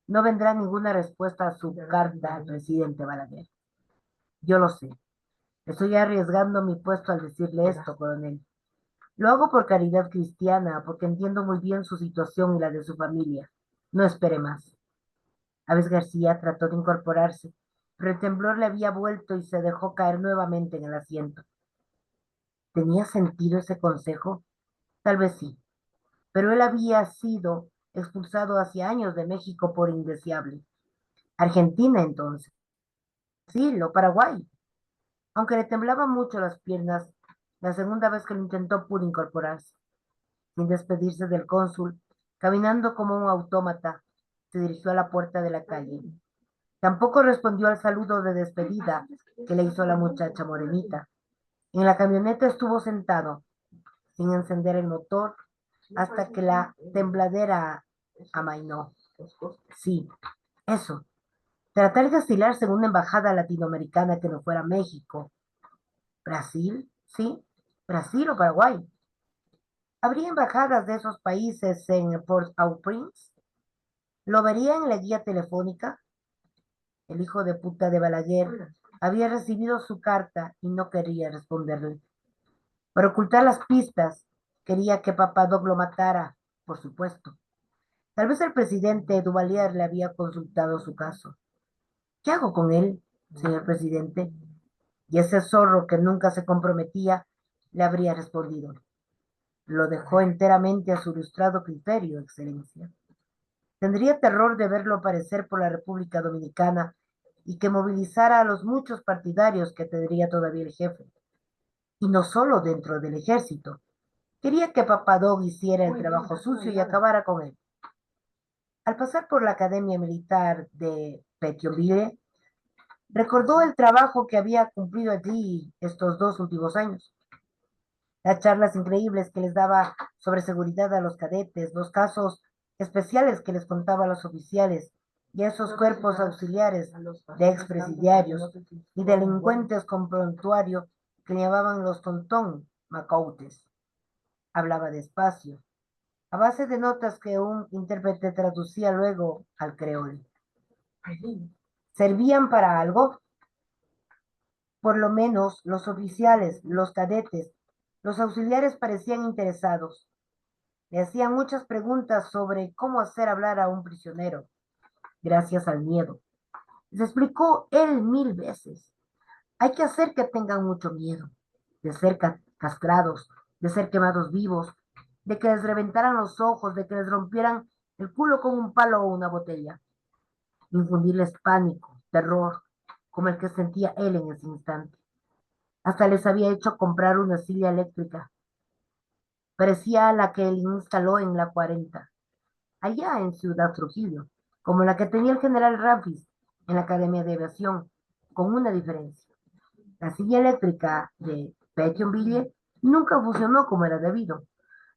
No vendrá ninguna respuesta a su carta al presidente Balaguer. Yo lo sé. Estoy arriesgando mi puesto al decirle esto, coronel. Lo hago por caridad cristiana, porque entiendo muy bien su situación y la de su familia. No espere más. Aves García trató de incorporarse, pero el temblor le había vuelto y se dejó caer nuevamente en el asiento. ¿Tenía sentido ese consejo? Tal vez sí, pero él había sido expulsado hace años de México por indeseable. Argentina entonces. Sí, lo Paraguay. Aunque le temblaban mucho las piernas, la segunda vez que lo intentó pudo incorporarse. Sin despedirse del cónsul, caminando como un autómata, se dirigió a la puerta de la calle. Tampoco respondió al saludo de despedida que le hizo la muchacha morenita. En la camioneta estuvo sentado, sin encender el motor, hasta que la tembladera amainó. Sí, eso. Tratar de asilarse en una embajada latinoamericana que no fuera México. ¿Brasil? Sí, Brasil o Paraguay. ¿Habría embajadas de esos países en Port-au-Prince? ¿Lo vería en la guía telefónica? El hijo de puta de Balaguer había recibido su carta y no quería responderle. Para ocultar las pistas, quería que Papá Doc lo matara, por supuesto. Tal vez el presidente Duvalier le había consultado su caso. ¿Qué hago con él, señor presidente? Y ese zorro que nunca se comprometía le habría respondido: lo dejó enteramente a su ilustrado criterio, Excelencia. Tendría terror de verlo aparecer por la República Dominicana y que movilizara a los muchos partidarios que tendría todavía el jefe. Y no solo dentro del ejército. Quería que Papadog hiciera el trabajo sucio y acabara con él. Al pasar por la Academia Militar de Petionville, recordó el trabajo que había cumplido allí estos 2 últimos años. Las charlas increíbles que les daba sobre seguridad a los cadetes, los casos especiales que les contaba a los oficiales y a esos cuerpos auxiliares de expresidiarios y delincuentes con prontuario que llamaban los tontón macautes. Hablaba despacio, a base de notas que un intérprete traducía luego al creol. ¿Servían para algo? Por lo menos los oficiales, los cadetes, los auxiliares parecían interesados. Le hacían muchas preguntas sobre cómo hacer hablar a un prisionero, gracias al miedo. Les explicó él 1000 veces. Hay que hacer que tengan mucho miedo, de ser castrados, de ser quemados vivos, de que les reventaran los ojos, de que les rompieran el culo con un palo o una botella. Infundirles pánico, terror, como el que sentía él en ese instante. Hasta les había hecho comprar una silla eléctrica. Parecía la que él instaló en la 40, allá en Ciudad Trujillo, como la que tenía el general Ramfis en la Academia de Aviación, con una diferencia. La silla eléctrica de Petionville nunca funcionó como era debido.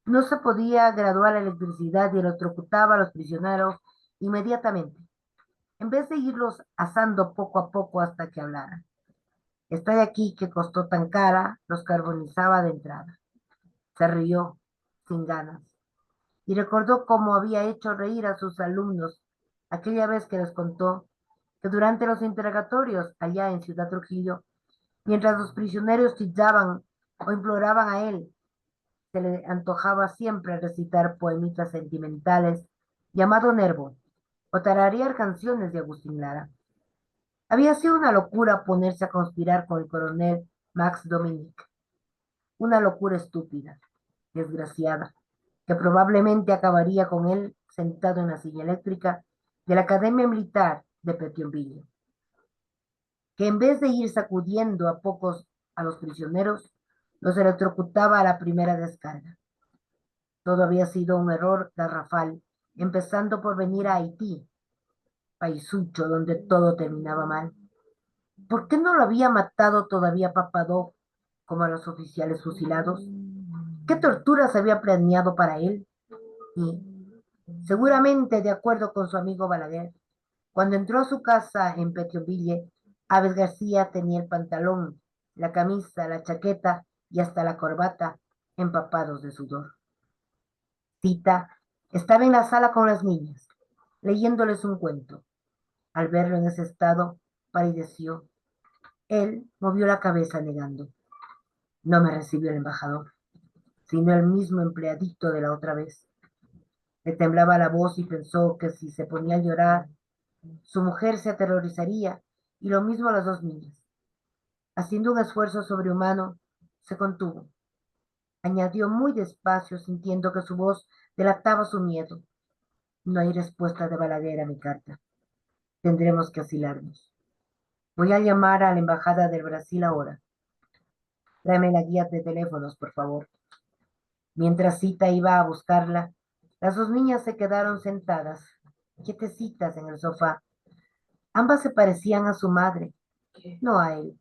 No se podía graduar la electricidad y electrocutaba a los prisioneros inmediatamente, en vez de irlos asando poco a poco hasta que hablaran. Esta de aquí que costó tan cara, los carbonizaba de entrada. Se rió, sin ganas, y recordó cómo había hecho reír a sus alumnos aquella vez que les contó que durante los interrogatorios allá en Ciudad Trujillo, mientras los prisioneros chillaban o imploraban a él, se le antojaba siempre recitar poemitas sentimentales, llamado Nervo, o tararear canciones de Agustín Lara. Había sido una locura ponerse a conspirar con el coronel Max Dominic, una locura estúpida, desgraciada, que probablemente acabaría con él sentado en la silla eléctrica de la Academia Militar de Petionville, que en vez de ir sacudiendo a pocos a los prisioneros, los electrocutaba a la primera descarga. Todo había sido un error garrafal, empezando por venir a Haití, paisucho donde todo terminaba mal. ¿Por qué no lo había matado todavía Papadov como a los oficiales fusilados? ¿Qué torturas había planeado para él? Y, seguramente de acuerdo con su amigo Balaguer, cuando entró a su casa en Petionville, Aves García tenía el pantalón, la camisa, la chaqueta y hasta la corbata empapados de sudor. Tita estaba en la sala con las niñas, leyéndoles un cuento. Al verlo en ese estado, palideció. Él movió la cabeza negando. No me recibió el embajador, sino el mismo empleadito de la otra vez. Le temblaba la voz y pensó que si se ponía a llorar, su mujer se aterrorizaría, y lo mismo las dos niñas. Haciendo un esfuerzo sobrehumano, se contuvo. Añadió muy despacio, sintiendo que su voz delataba su miedo. No hay respuesta de Balaguer a mi carta. Tendremos que asilarnos. Voy a llamar a la embajada del Brasil ahora. Tráeme la guía de teléfonos, por favor. Mientras Cita iba a buscarla, las dos niñas se quedaron sentadas, quietecitas en el sofá. Ambas se parecían a su madre, no a él.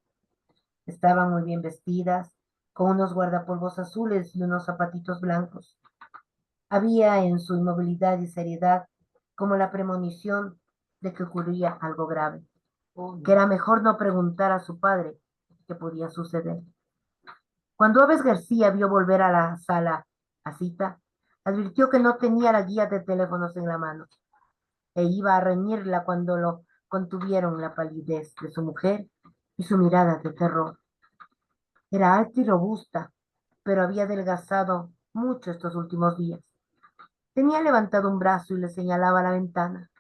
Estaban muy bien vestidas, con unos guardapolvos azules y unos zapatitos blancos. Había en su inmovilidad y seriedad como la premonición de que ocurría algo grave, que era mejor no preguntar a su padre qué podía suceder. Cuando Aves García vio volver a la sala a Cita, advirtió que no tenía la guía de teléfonos en la mano e iba a reñirla cuando lo contuvieron la palidez de su mujer y su mirada de terror. Era alta y robusta, pero había adelgazado mucho estos últimos días. Tenía levantado un brazo y le señalaba a la ventana.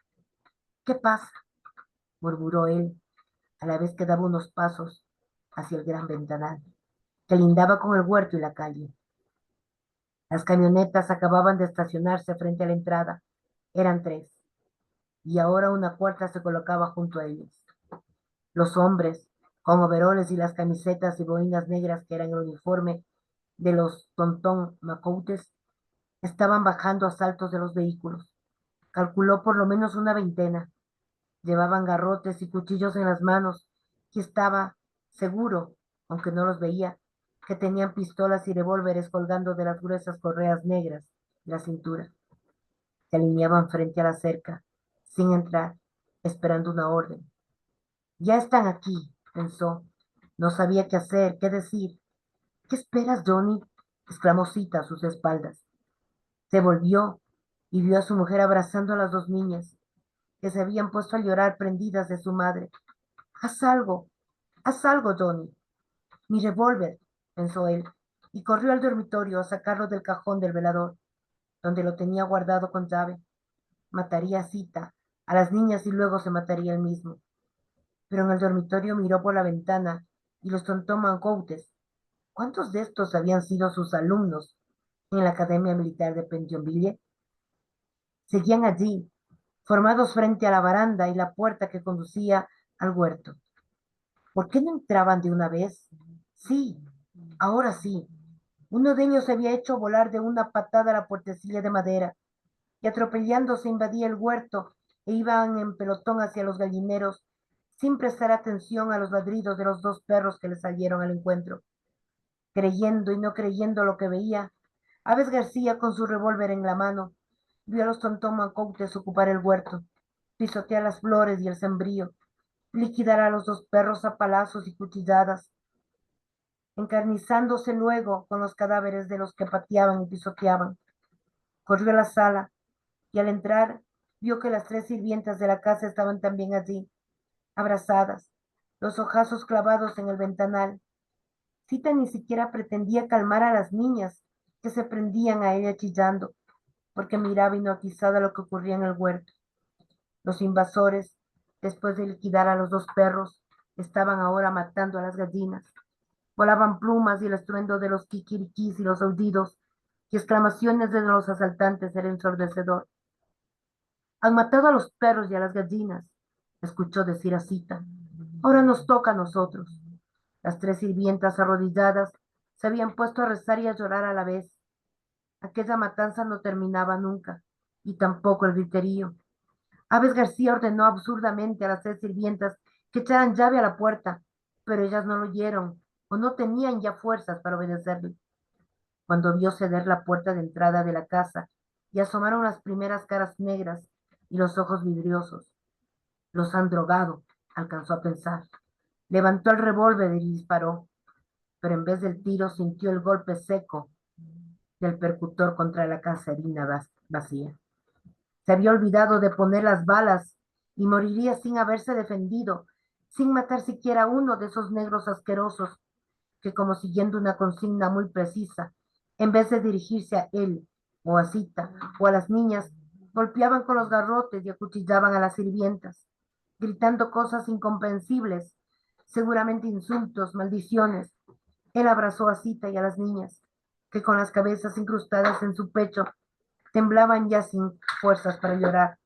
¿Qué pasa?, murmuró él, a la vez que daba unos pasos. hacia el gran ventanal, que lindaba con el huerto y la calle. Las camionetas acababan de estacionarse frente a la entrada. Eran 3, y ahora una cuarta se colocaba junto a ellos. Los hombres, con overoles y las camisetas y boinas negras que eran el uniforme de los Tontón Macoutes, estaban bajando a saltos de los vehículos. Calculó por lo menos una veintena. Llevaban garrotes y cuchillos en las manos, y estaba seguro, aunque no los veía, que tenían pistolas y revólveres colgando de las gruesas correas negras de la cintura. Se alineaban frente a la cerca, sin entrar, esperando una orden. Ya están aquí, pensó. No sabía qué hacer, qué decir. ¿Qué esperas, Johnny? Exclamó Zita a sus espaldas. Se volvió y vio a su mujer abrazando a las 2 niñas, que se habían puesto a llorar prendidas de su madre. Haz algo, Johnny. Mi revólver, pensó él, y corrió al dormitorio a sacarlo del cajón del velador, donde lo tenía guardado con llave. Mataría a Zita, a las niñas y luego se mataría él mismo. Pero en el dormitorio miró por la ventana y los Tontomancoutes. ¿Cuántos de estos habían sido sus alumnos en la Academia Militar de Pentonville? Seguían allí, formados frente a la baranda y la puerta que conducía al huerto. ¿Por qué no entraban de una vez? Sí, ahora sí. Uno de ellos se había hecho volar de una patada la puertecilla de madera y atropellándose invadía el huerto e iban en pelotón hacia los gallineros sin prestar atención a los ladridos de los 2 perros que le salieron al encuentro. Creyendo y no creyendo lo que veía, Aves García, con su revólver en la mano, vio a los Tontomancoutes ocupar el huerto, pisotear las flores y el sembrío, liquidar a los 2 perros a palazos y cuchilladas, encarnizándose luego con los cadáveres de los que pateaban y pisoteaban. Corrió a la sala y al entrar vio que las 3 sirvientas de la casa estaban también allí, abrazadas, los ojazos clavados en el ventanal. Zita ni siquiera pretendía calmar a las niñas, que se prendían a ella chillando, porque miraba hipnotizada lo que ocurría en el huerto. Los invasores, después de liquidar a los 2 perros, estaban ahora matando a las gallinas. Volaban plumas y el estruendo de los kikirikís y los aullidos y exclamaciones de los asaltantes era ensordecedor. Han matado a los perros y a las gallinas, escuchó decir a Zita. Ahora nos toca a nosotros. Las 3 sirvientas arrodilladas se habían puesto a rezar y a llorar a la vez. Aquella matanza no terminaba nunca, y tampoco el griterío. Aves García ordenó absurdamente a las 3 sirvientas que echaran llave a la puerta, pero ellas no lo oyeron o no tenían ya fuerzas para obedecerle. Cuando vio ceder la puerta de entrada de la casa y asomaron las primeras caras negras y los ojos vidriosos. Los han drogado, alcanzó a pensar. Levantó el revólver y disparó, pero en vez del tiro sintió el golpe seco del percutor contra la caserina vacía. Se había olvidado de poner las balas y moriría sin haberse defendido, sin matar siquiera uno de esos negros asquerosos que, como siguiendo una consigna muy precisa, en vez de dirigirse a él o a Zita o a las niñas, golpeaban con los garrotes y acuchillaban a las sirvientas, gritando cosas incomprensibles, seguramente insultos, maldiciones. Él abrazó a Zita y a las niñas, que con las cabezas incrustadas en su pecho temblaban ya sin fuerzas para llorar.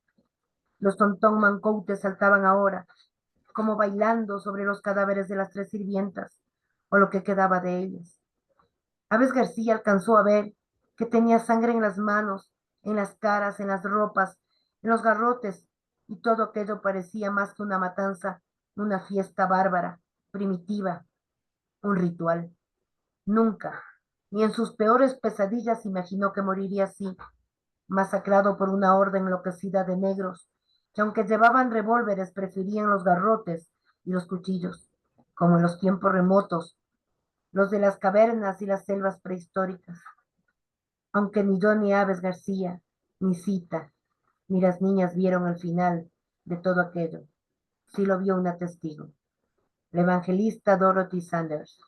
Los Tontomancoutes saltaban ahora, como bailando sobre los cadáveres de las 3 sirvientas, o lo que quedaba de ellas. Aves García alcanzó a ver que tenía sangre en las manos, en las caras, en las ropas, en los garrotes, y todo aquello parecía más que una matanza, una fiesta bárbara, primitiva, un ritual. Nunca, ni en sus peores pesadillas imaginó que moriría así, masacrado por una horda enloquecida de negros, que aunque llevaban revólveres preferían los garrotes y los cuchillos, como en los tiempos remotos, los de las cavernas y las selvas prehistóricas. Aunque ni yo ni Aves García, ni Zita, ni las niñas vieron el final de todo aquello, sí lo vio una testigo, la evangelista Dorothy Sanders.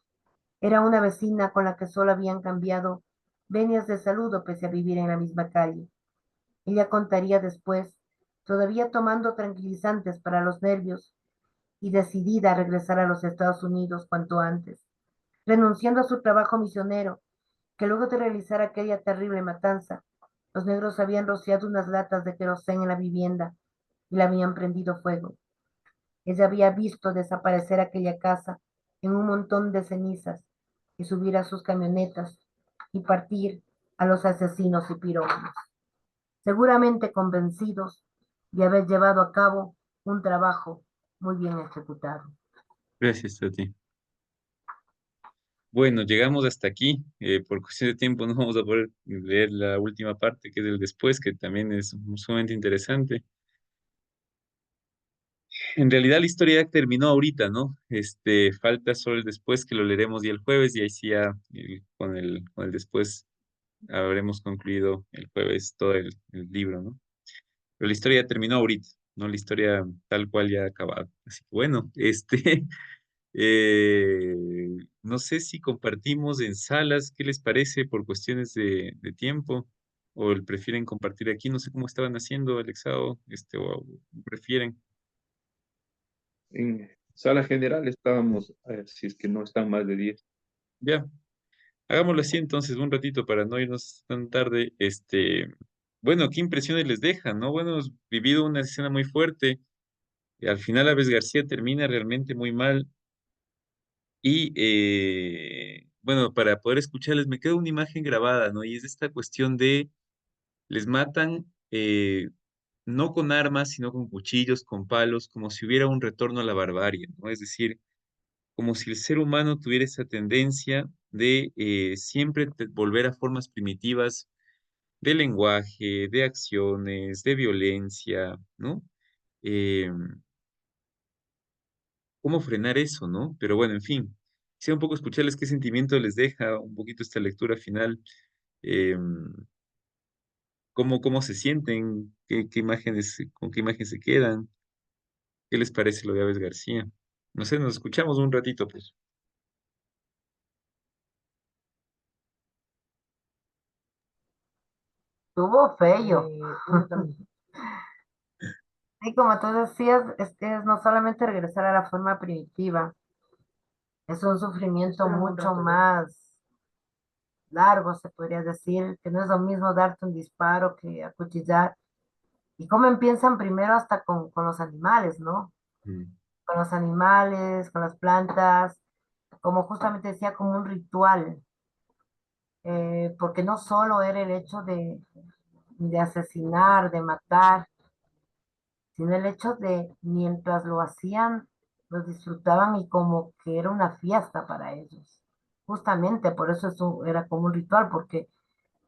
Era una vecina con la que solo habían cambiado venias de saludo pese a vivir en la misma calle. Ella contaría después, todavía tomando tranquilizantes para los nervios, y decidida a regresar a los Estados Unidos cuanto antes, renunciando a su trabajo misionero, que luego de realizar aquella terrible matanza, los negros habían rociado unas latas de querosén en la vivienda y la habían prendido fuego. Ella había visto desaparecer aquella casa en un montón de cenizas y subir a sus camionetas y partir a los asesinos y pirómanos, seguramente convencidos de haber llevado a cabo un trabajo muy bien ejecutado. Gracias a ti. Bueno, llegamos hasta aquí. Por cuestión de tiempo no vamos a poder leer la última parte, que es el después, que también es sumamente interesante. En realidad la historia ya terminó ahorita, ¿no? Falta solo el después, que lo leeremos ya el jueves, y ahí sí ya con el después habremos concluido el jueves todo el libro, ¿no? Pero la historia ya terminó ahorita, ¿no? La historia tal cual ya ha acabado. Así que bueno, eh, no sé si compartimos en salas, ¿qué les parece por cuestiones de tiempo? ¿O prefieren compartir aquí? No sé cómo estaban haciendo, Alexao, o prefieren. En sala general estábamos, si es que no están más de 10. Ya, hagámoslo así entonces, un ratito para no irnos tan tarde. Bueno, qué impresiones les dejan, ¿no? Bueno, hemos vivido una escena muy fuerte. Al final, Aves García termina realmente muy mal. Y bueno, para poder escucharles, me queda una imagen grabada, ¿no? Y es esta cuestión de les matan no con armas, sino con cuchillos, con palos, como si hubiera un retorno a la barbarie, ¿no? Es decir, como si el ser humano tuviera esa tendencia de siempre volver a formas primitivas de lenguaje, de acciones, de violencia, ¿no? Eh, ¿Cómo frenar eso, no? Pero bueno, en fin, quisiera un poco escucharles qué sentimiento les deja un poquito esta lectura final, eh, cómo se sienten, qué imágenes, con qué imagen se quedan, qué les parece lo de Aves García. No sé, nos escuchamos un ratito, pues. Tuvo feo. Y como tú decías, es no solamente regresar a la forma primitiva, es un sufrimiento mucho más largo, se podría decir, que no es lo mismo darte un disparo que acuchillar. Y cómo empiezan primero hasta con los animales, ¿no? Mm, Con los animales, con las plantas, como justamente decía, como un ritual, porque no solo era el hecho de asesinar, de matar, sino el hecho de mientras lo hacían, lo disfrutaban y como que era una fiesta para ellos. Justamente por eso eso era como un ritual, porque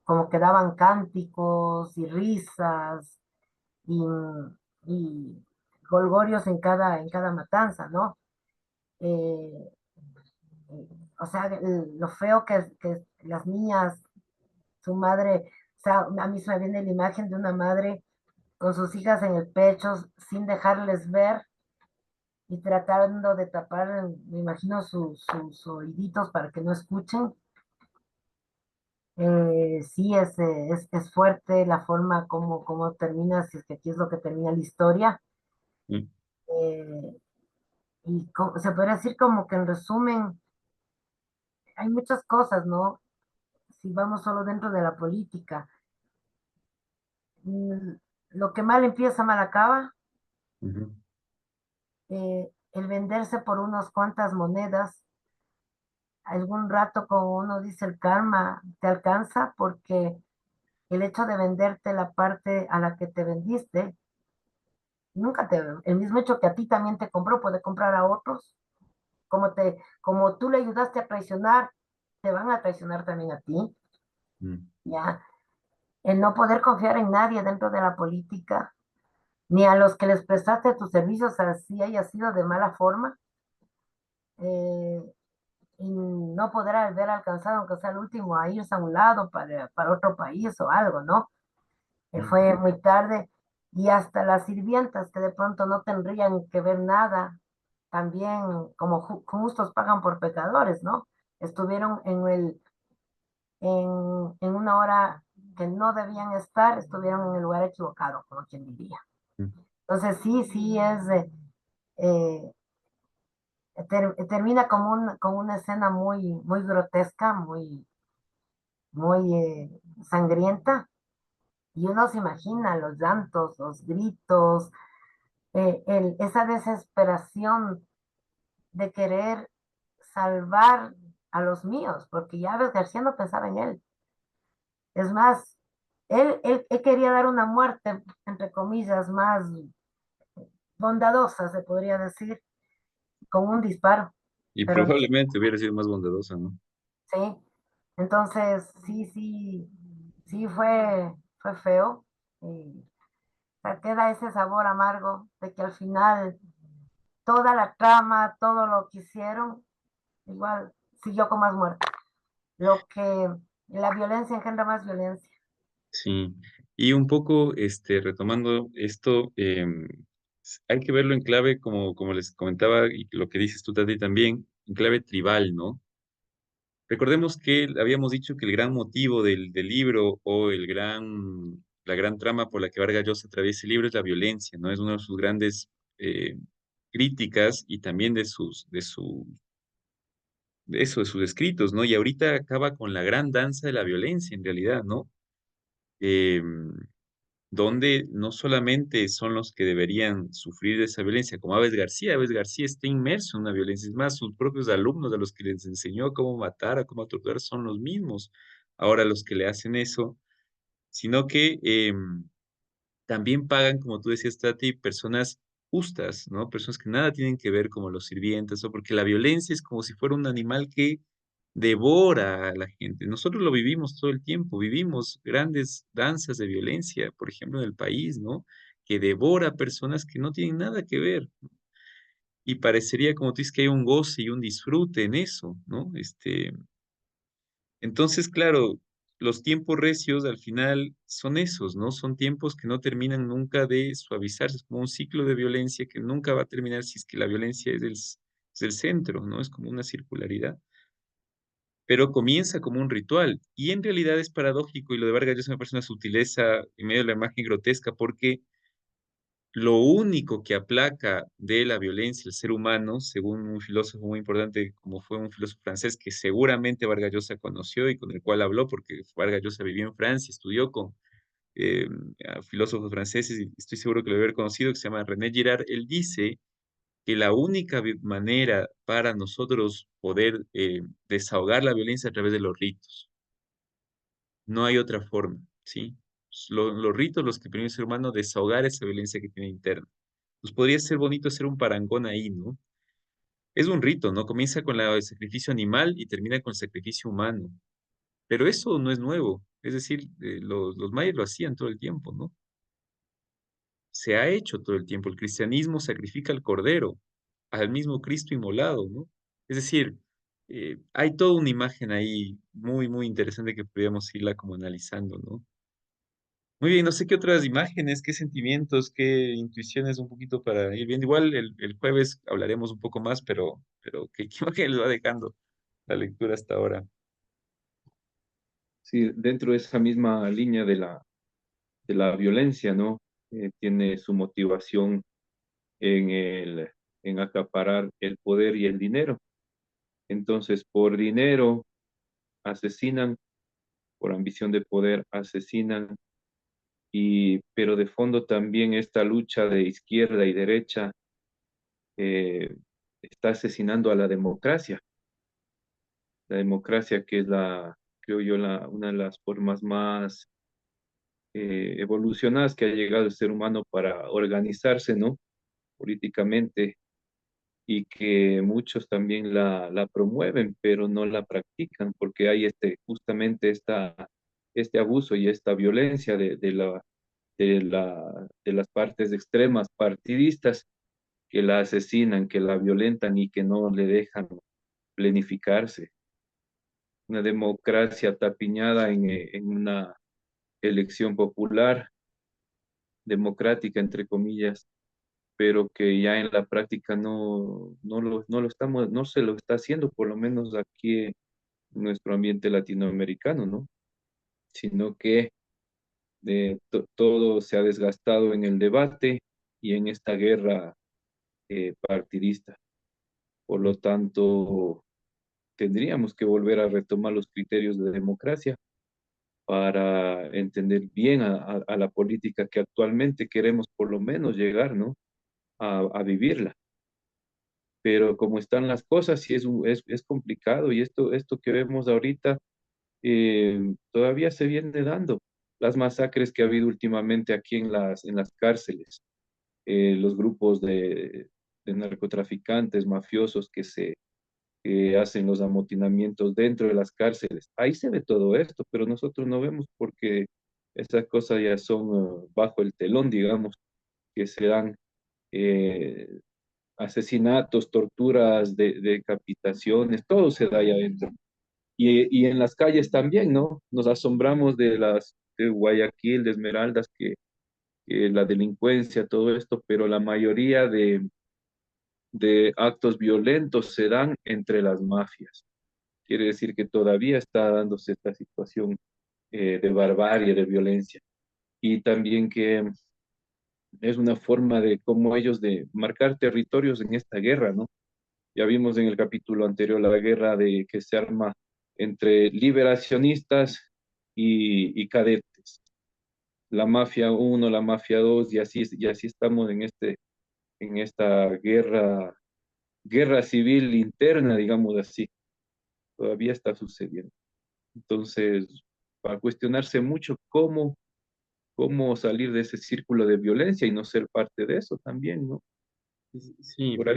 como que daban cánticos y risas y, y golgorios en cada matanza, ¿no? Eh, o sea, lo feo que las niñas, su madre, o sea, a mí se me viene la imagen de una madre con sus hijas en el pecho sin dejarles ver y tratando de tapar, me imagino, sus oíditos para que no escuchen. Sí, es fuerte la forma como termina, si es que aquí es lo que termina la historia. mm, Eh, y se podría decir como que en resumen, hay muchas cosas, ¿no? Si vamos solo dentro de la política. Mm, Lo que mal empieza, mal acaba. ujú, El venderse por unas cuantas monedas, algún rato como uno dice el karma te alcanza porque el hecho de venderte la parte a la que te vendiste, nunca te, el mismo hecho que a ti también te compró, puede comprar a otros, como tú le ayudaste a traicionar, te van a traicionar también a ti, mm, ¿ya? El no poder confiar en nadie dentro de la política, ni a los que les prestaste tus servicios, así haya sido de mala forma, eh, y no poder haber alcanzado, aunque sea el último, a irse a un lado para otro país o algo, ¿no? mm, Fue muy tarde y hasta las sirvientas que de pronto no tendrían que ver nada, también como justos pagan por pecadores, ¿no? Estuvieron en una hora que no debían estar, estuvieron en el lugar equivocado, como quien diría. mm. Entonces sí, sí es, termina como una escena muy grotesca, muy sangrienta, y uno se imagina los llantos, los gritos, esa desesperación de querer salvar a los míos, porque ya ves, García no pensaba en él. Es más, él quería dar una muerte, entre comillas, más bondadosa, se podría decir, con un disparo, Y pero probablemente hubiera sido más bondadosa, ¿no? sí. Entonces, sí fue feo. Y o sea, queda ese sabor amargo de que al final toda la trama, todo lo que hicieron, igual siguió con más muerte. Lo que la violencia engendra más violencia. Sí. Y un poco, retomando esto, hay que verlo en clave, como les comentaba, y lo que dices tú, Tati, también, en clave tribal, ¿no? Recordemos que habíamos dicho que el gran motivo del libro o la gran trama por la que Vargas Llosa atraviesa el libro es la violencia, ¿no? Es una de sus grandes eh, críticas y también de sus escritos, ¿no? Y ahorita acaba con la gran danza de la violencia, en realidad, ¿no? Eh, donde no solamente son los que deberían sufrir de esa violencia, como Aves García está inmerso en una violencia, es más, sus propios alumnos a los que les enseñó cómo matar, a cómo torturar, son los mismos ahora los que le hacen eso, sino que también pagan, como tú decías, Tati, personas justas, ¿no? Personas que nada tienen que ver como los sirvientes, o porque la violencia es como si fuera un animal que devora a la gente. Nosotros lo vivimos todo el tiempo, vivimos grandes danzas de violencia, por ejemplo, en el país, ¿no? Que devora a personas que no tienen nada que ver. Y parecería, como tú dices, que hay un goce y un disfrute en eso, ¿no? Entonces, claro, los tiempos recios al final son esos, ¿no? Son tiempos que no terminan nunca de suavizarse, es como un ciclo de violencia que nunca va a terminar si es que la violencia es el centro, ¿no? Es como una circularidad. Pero comienza como un ritual y en realidad es paradójico y lo de Vargas Llosa me parece una sutileza en medio de la imagen grotesca porque lo único que aplaca de la violencia el ser humano, según un filósofo muy importante como fue un filósofo francés que seguramente Vargas Llosa conoció y con el cual habló, porque Vargas Llosa vivió en Francia, estudió con eh, a filósofos franceses y estoy seguro que lo debe haber conocido, que se llama René Girard. Él dice que la única manera para nosotros poder desahogar la violencia es a través de los ritos. No hay otra forma, ¿sí? Los ritos los que permiten al ser humano desahogar esa violencia que tiene interna. Pues podría ser bonito hacer un parangón ahí, ¿no? Es un rito, ¿no? Comienza con el sacrificio animal y termina con el sacrificio humano. Pero eso no es nuevo. Es decir, los mayas lo hacían todo el tiempo, ¿no? Se ha hecho todo el tiempo. El cristianismo sacrifica al cordero, al mismo Cristo inmolado, ¿no? Es decir, hay toda una imagen ahí muy, muy interesante que podríamos irla como analizando, ¿no? Muy bien, no sé qué otras imágenes, qué sentimientos, qué intuiciones un poquito para ir viendo. Igual el jueves hablaremos un poco más, pero ¿qué imagen les va dejando la lectura hasta ahora? Sí, dentro de esa misma línea de la violencia, ¿no? Tiene su motivación en en acaparar el poder y el dinero. Entonces, por dinero asesinan, por ambición de poder asesinan, pero de fondo también esta lucha de izquierda y derecha eh, está asesinando a la democracia que es creo yo, una de las formas más evolucionadas que ha llegado el ser humano para organizarse, ¿no? Políticamente y que muchos también la promueven, pero no la practican porque hay justamente este abuso y esta violencia de las partes extremas partidistas que la asesinan, que la violentan y que no le dejan planificarse. Una democracia tapiñada en una elección popular, democrática, entre comillas, pero que ya en la práctica no lo estamos, no se lo está haciendo, por lo menos aquí en nuestro ambiente latinoamericano, ¿no? Sino que todo se ha desgastado en el debate y en esta guerra partidista. Por lo tanto, tendríamos que volver a retomar los criterios de democracia para entender bien a la política que actualmente queremos por lo menos llegar, ¿no? A vivirla. Pero como están las cosas, sí es complicado y esto que vemos ahorita todavía se viene dando. Las masacres que ha habido últimamente aquí en las cárceles, los grupos de narcotraficantes, mafiosos que hacen los amotinamientos dentro de las cárceles. Ahí se ve todo esto, pero nosotros no vemos porque esas cosas ya son bajo el telón, digamos, que se dan eh, asesinatos, torturas, decapitaciones, todo se da ahí adentro. Y en las calles también, ¿no? Nos asombramos de Guayaquil, de Esmeraldas, que la delincuencia, todo esto, pero la mayoría de actos violentos se dan entre las mafias. Quiere decir que todavía está dándose esta situación de barbarie, de violencia. Y también que es una forma de cómo ellos de marcar territorios en esta guerra, ¿no? Ya vimos en el capítulo anterior la guerra de que se arma entre liberacionistas y cadetes. La mafia uno, la mafia 2, y así estamos en esta guerra civil interna, digamos así. Todavía está sucediendo. Entonces, para cuestionarse mucho cómo salir de ese círculo de violencia y no ser parte de eso también, ¿no? Sí, Por ahí.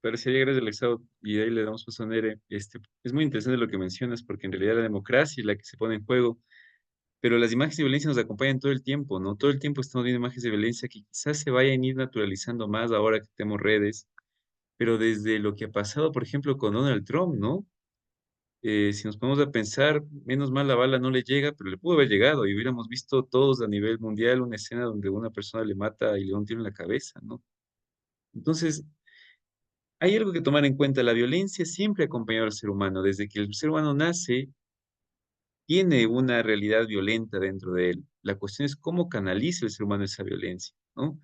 parecería, gracias Alexado, y de ahí le damos paso a Nere. Es muy interesante lo que mencionas, porque en realidad la democracia es la que se pone en juego, pero las imágenes de violencia nos acompañan todo el tiempo, ¿no? Todo el tiempo estamos viendo imágenes de violencia que quizás se vayan a ir naturalizando más ahora que tenemos redes, pero desde lo que ha pasado, por ejemplo, con Donald Trump, ¿no? Si nos ponemos a pensar, menos mal la bala no le llega, pero le pudo haber llegado y hubiéramos visto todos a nivel mundial una escena donde una persona le mata y le da un tiro en la cabeza, ¿no? Entonces, hay algo que tomar en cuenta, la violencia siempre ha acompañado al ser humano, desde que el ser humano nace, tiene una realidad violenta dentro de él. La cuestión es cómo canaliza el ser humano esa violencia, ¿no?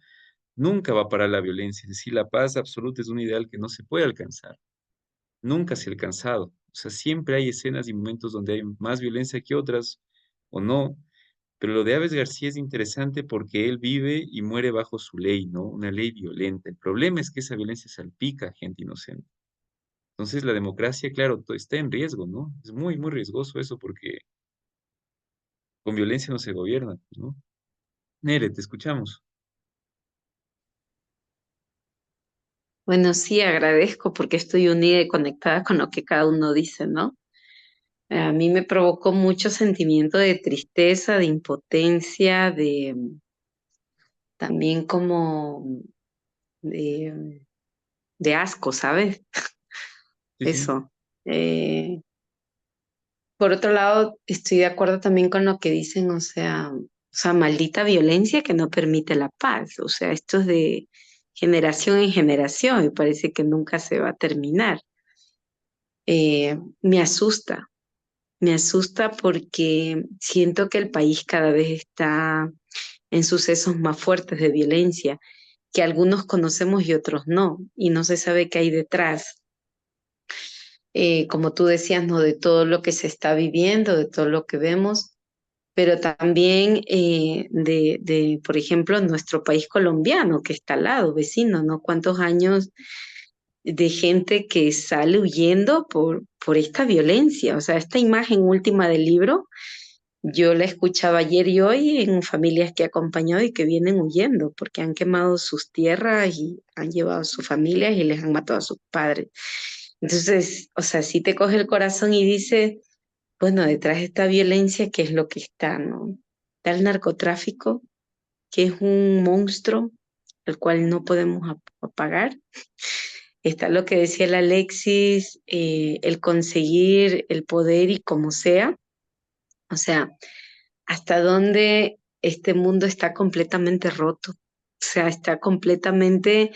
Nunca va a parar la violencia, es decir, la paz absoluta es un ideal que no se puede alcanzar, nunca se ha alcanzado. O sea, siempre hay escenas y momentos donde hay más violencia que otras, o no, pero lo de Aves García es interesante porque él vive y muere bajo su ley, ¿no? Una ley violenta. El problema es que esa violencia salpica a gente inocente. Entonces la democracia, claro, está en riesgo, ¿no? Es muy, muy riesgoso eso porque con violencia no se gobierna, ¿no? Nere, te escuchamos. Bueno, sí, agradezco porque estoy unida y conectada con lo que cada uno dice, ¿no? A mí me provocó mucho sentimiento de tristeza, de impotencia, de también como de, de asco, ¿sabes? Sí, sí. Eso. Por otro lado, estoy de acuerdo también con lo que dicen, o sea, maldita violencia que no permite la paz. O sea, esto es de generación en generación y parece que nunca se va a terminar. Me asusta. Me asusta porque siento que el país cada vez está en sucesos más fuertes de violencia, que algunos conocemos y otros no, y no se sabe qué hay detrás. Como tú decías, ¿no? De todo lo que se está viviendo, de todo lo que vemos, pero también por ejemplo, nuestro país colombiano, que está al lado, vecino, ¿no? ¿Cuántos años de gente que sale huyendo por esta violencia? O sea, esta imagen última del libro yo la escuchaba ayer y hoy en familias que he acompañado y que vienen huyendo porque han quemado sus tierras y han llevado a sus familias y les han matado a sus padres. Entonces, o sea, sí te coge el corazón y dice, bueno, detrás de esta violencia, ¿qué es lo que está, no? Está el narcotráfico, que es un monstruo al cual no podemos apagar. Está lo que decía el Alexis, el conseguir el poder y como sea. O sea, hasta dónde este mundo está completamente roto. O sea, está completamente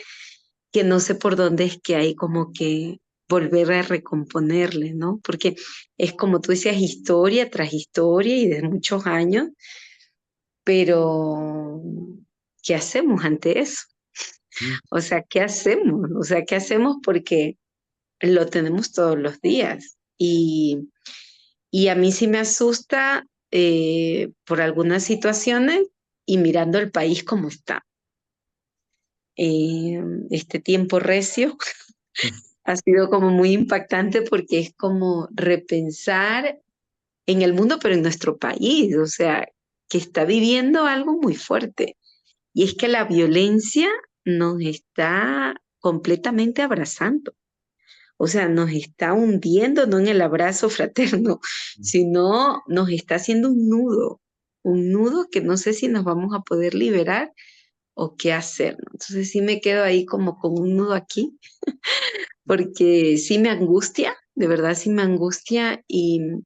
que no sé por dónde es que hay como que volver a recomponerle, ¿no? Porque es como tú decías, historia tras historia y de muchos años, pero ¿qué hacemos ante eso? Mm. O sea, ¿qué hacemos? O sea, ¿qué hacemos? Porque lo tenemos todos los días. Y a mí sí me asusta por algunas situaciones y mirando el país como está. Este tiempo recio ha sido como muy impactante porque es como repensar en el mundo, pero en nuestro país, o sea, que está viviendo algo muy fuerte. Y es que la violencia nos está completamente abrazando. O sea, nos está hundiendo, no en el abrazo fraterno, sino nos está haciendo un nudo que no sé si nos vamos a poder liberar o qué hacer, ¿no? Entonces sí me quedo ahí como con un nudo aquí, porque sí me angustia, de verdad sí me angustia y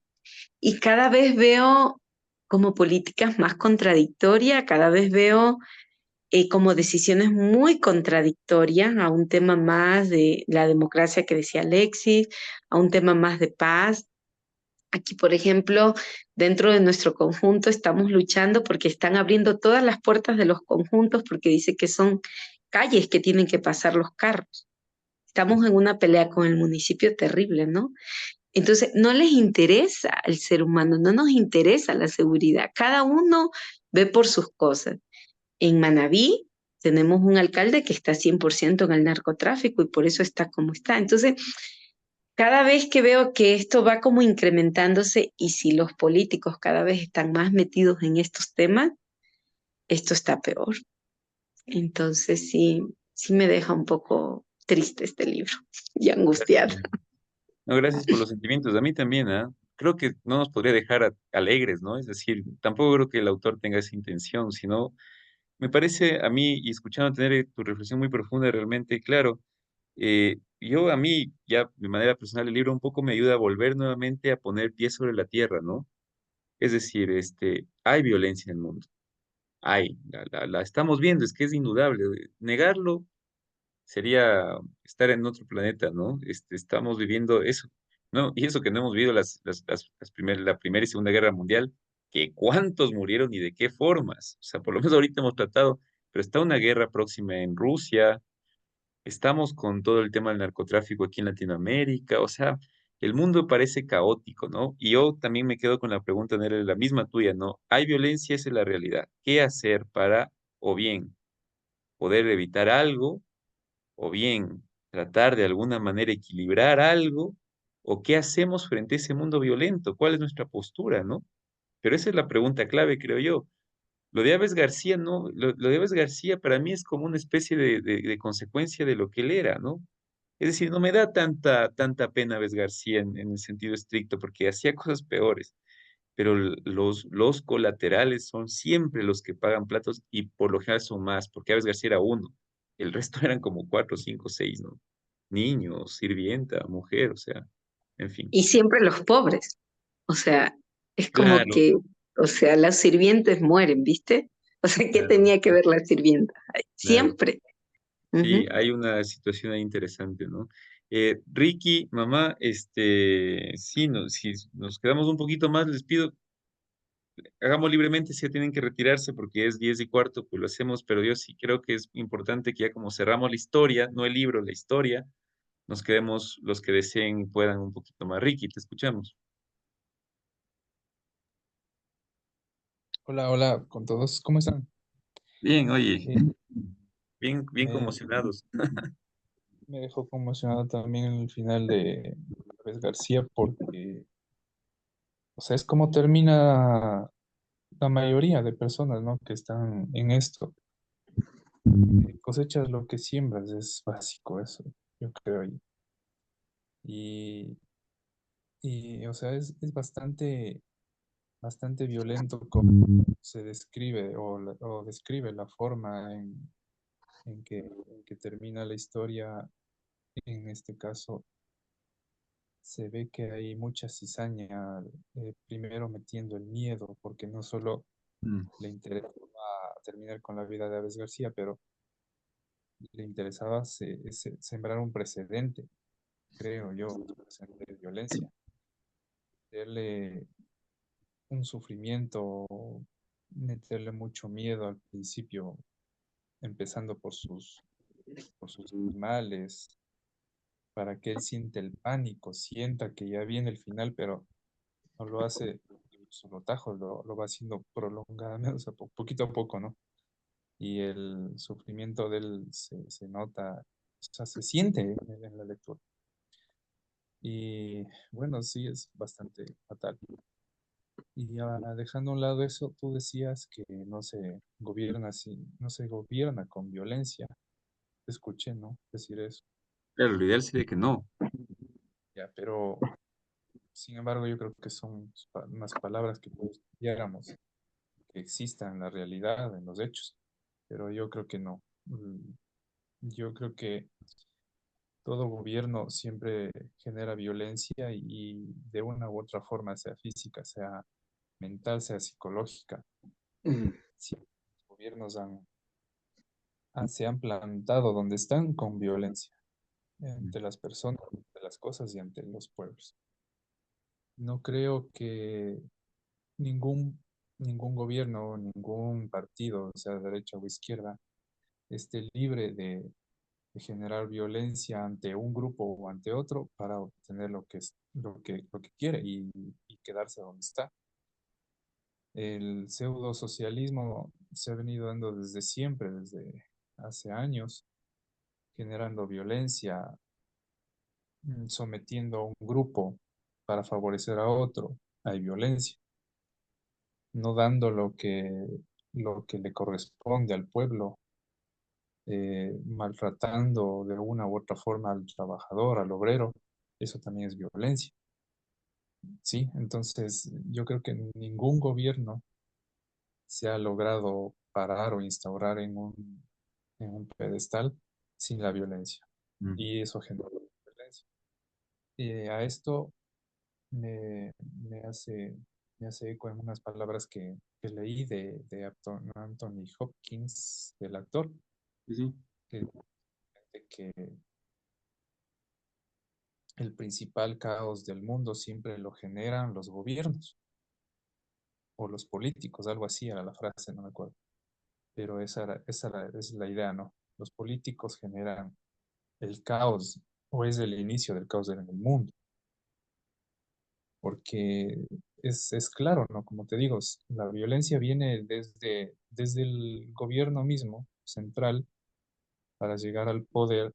cada vez veo como políticas más contradictorias, cada vez veo como decisiones muy contradictorias a un tema más de la democracia que decía Alexis, a un tema más de paz. Aquí, por ejemplo, dentro de nuestro conjunto estamos luchando porque están abriendo todas las puertas de los conjuntos porque dice que son calles que tienen que pasar los carros. Estamos en una pelea con el municipio terrible, ¿no? Entonces, no les interesa el ser humano, no nos interesa la seguridad. Cada uno ve por sus cosas. En Manabí tenemos un alcalde que está 100% en el narcotráfico y por eso está como está. Entonces, cada vez que veo que esto va como incrementándose y si los políticos cada vez están más metidos en estos temas, esto está peor. Entonces, sí, sí me deja un poco triste este libro y Gracias. angustiada. No, gracias por los sentimientos. A mí también, ¿ah? Creo que no nos podría dejar alegres, ¿no? Es decir, tampoco creo que el autor tenga esa intención, sino me parece a mí, y escuchando tener tu reflexión muy profunda, realmente, claro, yo a mí, ya de manera personal, el libro un poco me ayuda a volver nuevamente a poner pies sobre la tierra, ¿no? Es decir, hay violencia en el mundo, hay, la estamos viendo, es que es indudable. Negarlo sería estar en otro planeta, ¿no? Estamos viviendo eso, ¿no? Y eso que no hemos vivido la Primera y Segunda Guerra Mundial, que cuántos murieron y de qué formas. O sea, por lo menos ahorita hemos tratado, pero está una guerra próxima en Rusia, estamos con todo el tema del narcotráfico aquí en Latinoamérica, o sea, el mundo parece caótico, ¿no? Y yo también me quedo con la pregunta, Nere, la misma tuya, ¿no? Hay violencia, esa es la realidad. ¿Qué hacer para, o bien, poder evitar algo, o bien tratar de alguna manera equilibrar algo, o qué hacemos frente a ese mundo violento? ¿Cuál es nuestra postura, no? Pero esa es la pregunta clave, creo yo. Lo de Aves García, no, lo de Aves García para mí es como una especie de consecuencia de lo que él era, ¿no? Es decir, no me da tanta pena Aves García en el sentido estricto, porque hacía cosas peores, pero los colaterales son siempre los que pagan platos y por lo general son más, porque Aves García era uno, el resto eran como cuatro, cinco, seis, ¿no? Niños, sirvienta, mujer, o sea, en fin. Y siempre los pobres. O sea, es como Claro, que, o sea, las sirvientes mueren, ¿viste? O sea, ¿qué claro, tenía que ver la sirvienta? Ay, claro. siempre. Sí, Ujú. hay una situación ahí interesante, ¿no? Ricky, mamá, sí, si nos quedamos un poquito más, les pido, hagamos libremente, si ya tienen que retirarse porque es 10:15, pues lo hacemos, pero yo sí creo que es importante que ya como cerramos la historia, no el libro, la historia, nos quedemos los que deseen y puedan un poquito más. Ricky, te escuchamos. Hola, hola con todos, ¿cómo están? Bien, oye, Eh, bien me, conmocionados. me dejó conmocionado también el final de Luis García porque, o sea, es como termina la mayoría de personas, ¿no? Que están en esto. Cosechas lo que siembras, es básico eso, yo creo. Y, o sea, es bastante violento como se describe o describe la forma en que termina la historia. En este caso, se ve que hay mucha cizaña, primero metiendo el miedo, porque no solo Mm, le interesaba terminar con la vida de Aves García, pero le interesaba sembrar un precedente, creo yo, un precedente de violencia, meterle un sufrimiento, meterle mucho miedo al principio, empezando por sus animales, para que él siente el pánico, sienta que ya viene el final, pero no lo hace solo tajo, lo va haciendo prolongadamente, o sea, poquito a poco, ¿no? Y el sufrimiento de él se nota, o sea, se siente en la lectura. Y bueno, sí, es bastante fatal. Y ya dejando a un lado eso, tú decías que no se gobierna así, no se gobierna con violencia. Te escuché, ¿no? Decir eso. Claro, lo ideal sería que no. Ya, pero sin embargo, yo creo que son unas palabras que todos quisiéramos que existan en la realidad, en los hechos. Pero yo creo que no. Yo creo que todo gobierno siempre genera violencia y de una u otra forma, sea física, sea mental, sea psicológica. Siempre los gobiernos se han plantado donde están con violencia, ante las personas, ante las cosas y ante los pueblos. No creo que ningún, ningún gobierno, ningún partido, sea derecha o izquierda, esté libre de generar violencia ante un grupo o ante otro para obtener lo que quiere y quedarse donde está. El pseudo socialismo se ha venido dando desde siempre, desde hace años, generando violencia, sometiendo a un grupo para favorecer a otro. Hay violencia, no dando lo que le corresponde al pueblo, maltratando de una u otra forma al trabajador, al obrero. Eso también es violencia. Sí, entonces yo creo que ningún gobierno se ha logrado parar o instaurar en un pedestal sin la violencia. Mm. Y eso genera violencia. A esto me, me hace, me hace eco en unas palabras que leí de Anthony Hopkins, del actor, Sí, sí. que, que el principal caos del mundo siempre lo generan los gobiernos o los políticos, algo así era la frase, no me acuerdo. Pero esa es la idea, ¿no? Los políticos generan el caos o es el inicio del caos en el mundo, porque es claro, ¿no? Como te digo, la violencia viene desde el gobierno mismo, central, para llegar al poder,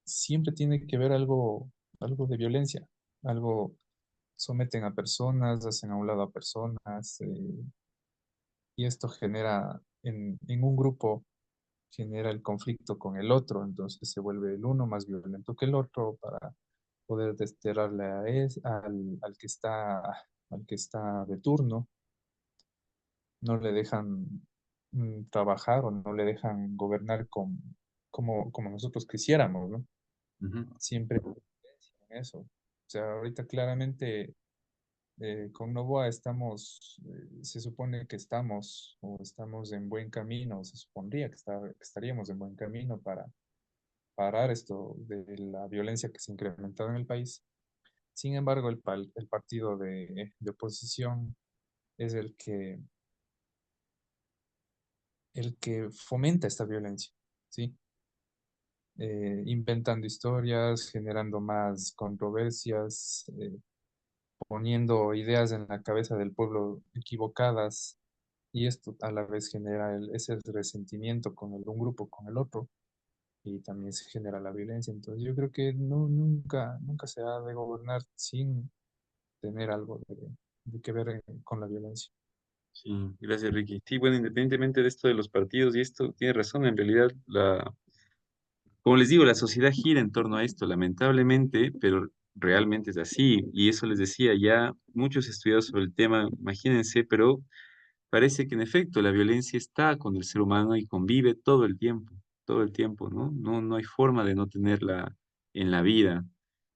siempre tiene que haber algo de violencia, algo, someten a personas, hacen a un lado a personas, y esto genera en un grupo genera el conflicto con el otro, entonces se vuelve el uno más violento que el otro para poder desterrarle al que está de turno, no le dejan trabajar o no le dejan gobernar como nosotros quisiéramos, ¿no? Ujú. Siempre en eso. O sea, ahorita claramente con Novoa se supone que estamos o estamos en buen camino, se supondría que estaríamos en buen camino para parar esto de la violencia que se ha incrementado en el país. Sin embargo, el partido de oposición es el que fomenta esta violencia, ¿sí? Inventando historias, generando más controversias, poniendo ideas en la cabeza del pueblo equivocadas, y esto a la vez genera ese resentimiento con un grupo con el otro, y también se genera la violencia. Entonces yo creo que nunca se ha de gobernar sin tener algo de que ver con la violencia. Sí, gracias, Ricky. Sí, bueno, independientemente de esto de los partidos y esto, tiene razón, en realidad, como les digo, la sociedad gira en torno a esto, lamentablemente, pero realmente es así. Y eso les decía, ya muchos estudiados sobre el tema, imagínense, pero parece que en efecto la violencia está con el ser humano y convive todo el tiempo, ¿no? No, no hay forma de no tenerla en la vida,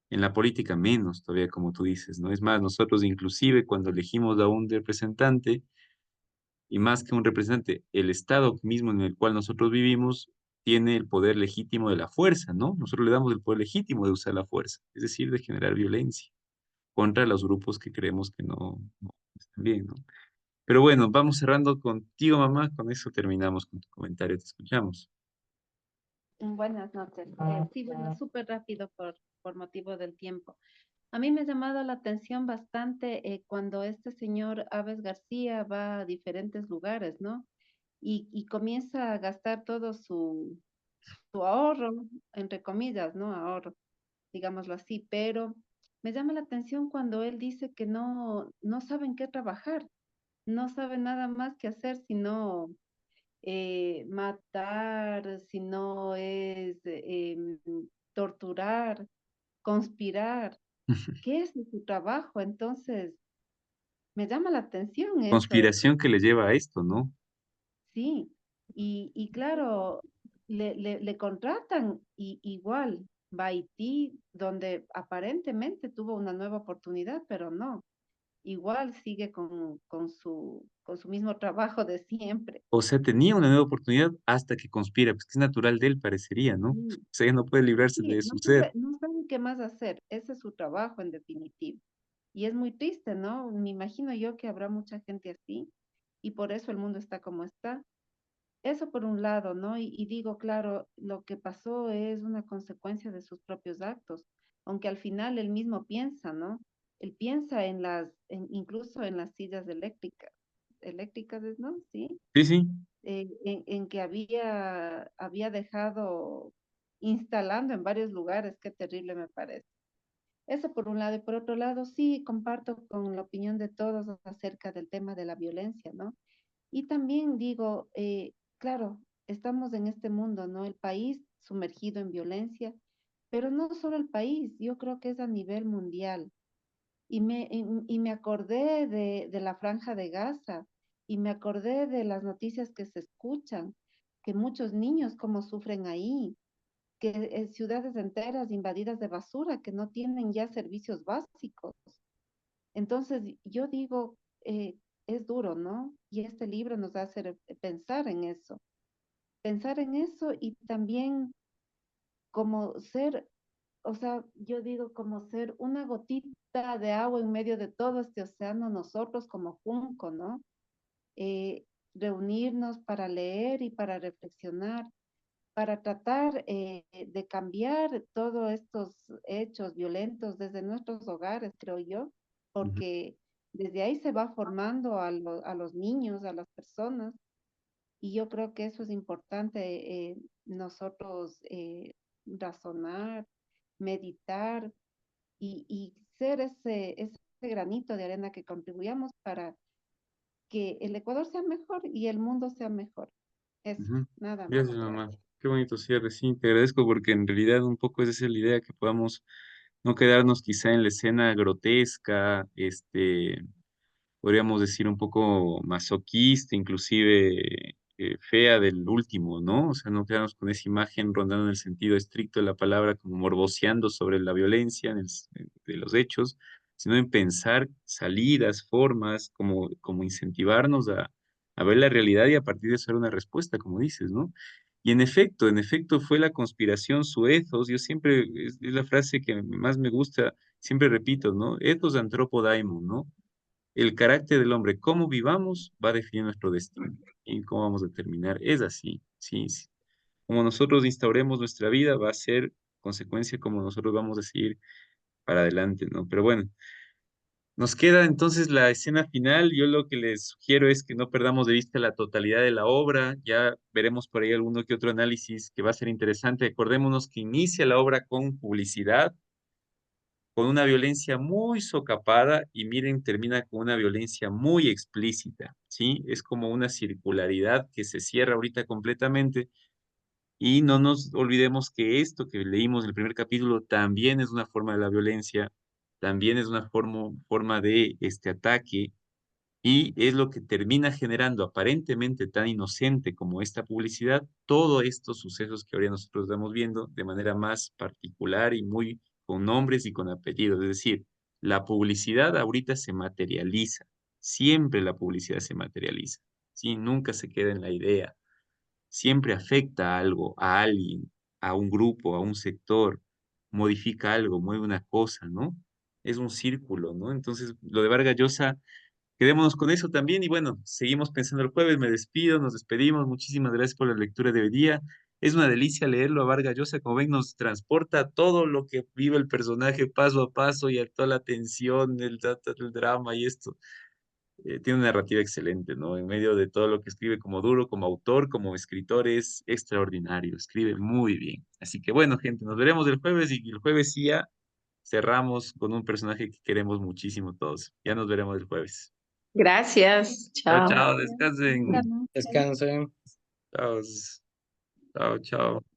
en la política menos todavía, como tú dices, ¿no? Es más, nosotros inclusive cuando elegimos a un representante, y más que un representante, el Estado mismo en el cual nosotros vivimos tiene el poder legítimo de la fuerza, ¿no? Nosotros le damos el poder legítimo de usar la fuerza, es decir, de generar violencia contra los grupos que creemos que no están bien, ¿no? Pero bueno, vamos cerrando contigo, mamá. Con eso terminamos con tu comentario. Te escuchamos. Buenas noches. Sí, bueno, súper rápido por motivo del tiempo. A mí me ha llamado la atención bastante cuando este señor Aves García va a diferentes lugares, ¿no? Y comienza a gastar todo su ahorro, entre comillas, ¿no? Ahorro, digámoslo así, pero me llama la atención cuando él dice que no saben qué trabajar, no saben nada más que hacer sino matar, si no es torturar, conspirar. ¿Qué es su trabajo? Entonces, me llama la atención eso, Conspiración que le lleva a esto, ¿no? sí. Y claro, le contratan y igual va a Haití, donde aparentemente tuvo una nueva oportunidad, pero no. Igual sigue con su mismo trabajo de siempre. O sea, tenía una nueva oportunidad hasta que conspira, pues que es natural de él, parecería, ¿no? O Sí, sea, ella no puede librarse sí, de su ser. no saben qué más hacer. Ese es su trabajo en definitiva. Y es muy triste, ¿no? Me imagino yo que habrá mucha gente así y por eso el mundo está como está. Eso por un lado, ¿no? Y digo, claro, lo que pasó es una consecuencia de sus propios actos, aunque al final él mismo piensa, ¿no? Él piensa incluso en las sillas eléctricas, ¿no? Sí, Sí, sí. en que había dejado instalando en varios lugares, qué terrible me parece. Eso por un lado, y por otro lado, sí, comparto con la opinión de todos acerca del tema de la violencia, ¿no? Y también digo, claro, estamos en este mundo, ¿no? El país sumergido en violencia, pero no solo el país, yo creo que es a nivel mundial. Y me acordé de la Franja de Gaza y me acordé de las noticias que se escuchan, que muchos niños cómo sufren ahí, que ciudades enteras invadidas de basura, que no tienen ya servicios básicos. Entonces, yo digo, es duro, ¿no? Y este libro nos hace pensar en eso y también como ser, o sea, yo digo como ser una gotita de agua en medio de todo este océano, nosotros como junco, ¿no? Eh, Reunirnos para leer y para reflexionar, para tratar de cambiar todos estos hechos violentos desde nuestros hogares, creo yo, Ujú, porque desde ahí se va formando a los niños, a las personas, y yo creo que eso es importante, nosotros razonar, meditar y ser ese granito de arena que contribuyamos para que el Ecuador sea mejor y el mundo sea mejor. Eso, ujú. nada más. Gracias, mamá. Qué bonito cierre, sí, te agradezco porque en realidad un poco esa es la idea, que podamos no quedarnos quizá en la escena grotesca, podríamos decir un poco masoquista, inclusive fea del último, ¿no? O sea, no quedarnos con esa imagen rondando en el sentido estricto de la palabra, como morboseando sobre la violencia de los hechos, sino en pensar salidas, formas, como incentivarnos a ver la realidad y a partir de eso dar una respuesta, como dices, ¿no? Y en efecto fue la conspiración su ethos, yo siempre, es la frase que más me gusta, siempre repito, ¿no? Ethos anthropo daimon, ¿no? El carácter del hombre, cómo vivamos, va a definir nuestro destino y cómo vamos a terminar. Es así, sí, sí. Como nosotros instauremos nuestra vida, va a ser consecuencia como nosotros vamos a seguir para adelante, ¿no? Pero bueno, nos queda entonces la escena final. Yo lo que les sugiero es que no perdamos de vista la totalidad de la obra. Ya veremos por ahí alguno que otro análisis que va a ser interesante. Acordémonos que inicia la obra con publicidad, con una violencia muy socapada y miren, termina con una violencia muy explícita, ¿sí? Es como una circularidad que se cierra ahorita completamente y no nos olvidemos que esto que leímos en el primer capítulo también es una forma de la violencia, también es una forma de este ataque y es lo que termina generando aparentemente tan inocente como esta publicidad, todos estos sucesos que ahora nosotros estamos viendo de manera más particular y muy con nombres y con apellidos. Es decir, la publicidad ahorita se materializa, siempre la publicidad se materializa, ¿sí? Nunca se queda en la idea, siempre afecta a algo, a alguien, a un grupo, a un sector, modifica algo, mueve una cosa, ¿no? Es un círculo, ¿no? Entonces, lo de Vargas Llosa. Quedémonos con eso también y bueno, seguimos pensando el jueves, me despido, nos despedimos, muchísimas gracias por la lectura de hoy día Es una delicia leerlo a Vargas Llosa, como ven, nos transporta a todo lo que vive el personaje paso a paso y a toda la tensión, el drama y esto. Tiene una narrativa excelente, ¿no? En medio de todo lo que escribe como duro, como autor, como escritor, es extraordinario, escribe muy bien. Así que bueno, gente, nos veremos el jueves y el jueves sí ya cerramos con un personaje que queremos muchísimo todos. Ya nos veremos el jueves. Gracias, Chao, chao. chao, Gracias. descansen. Buenas noches. Descansen. Chao, chao, chao.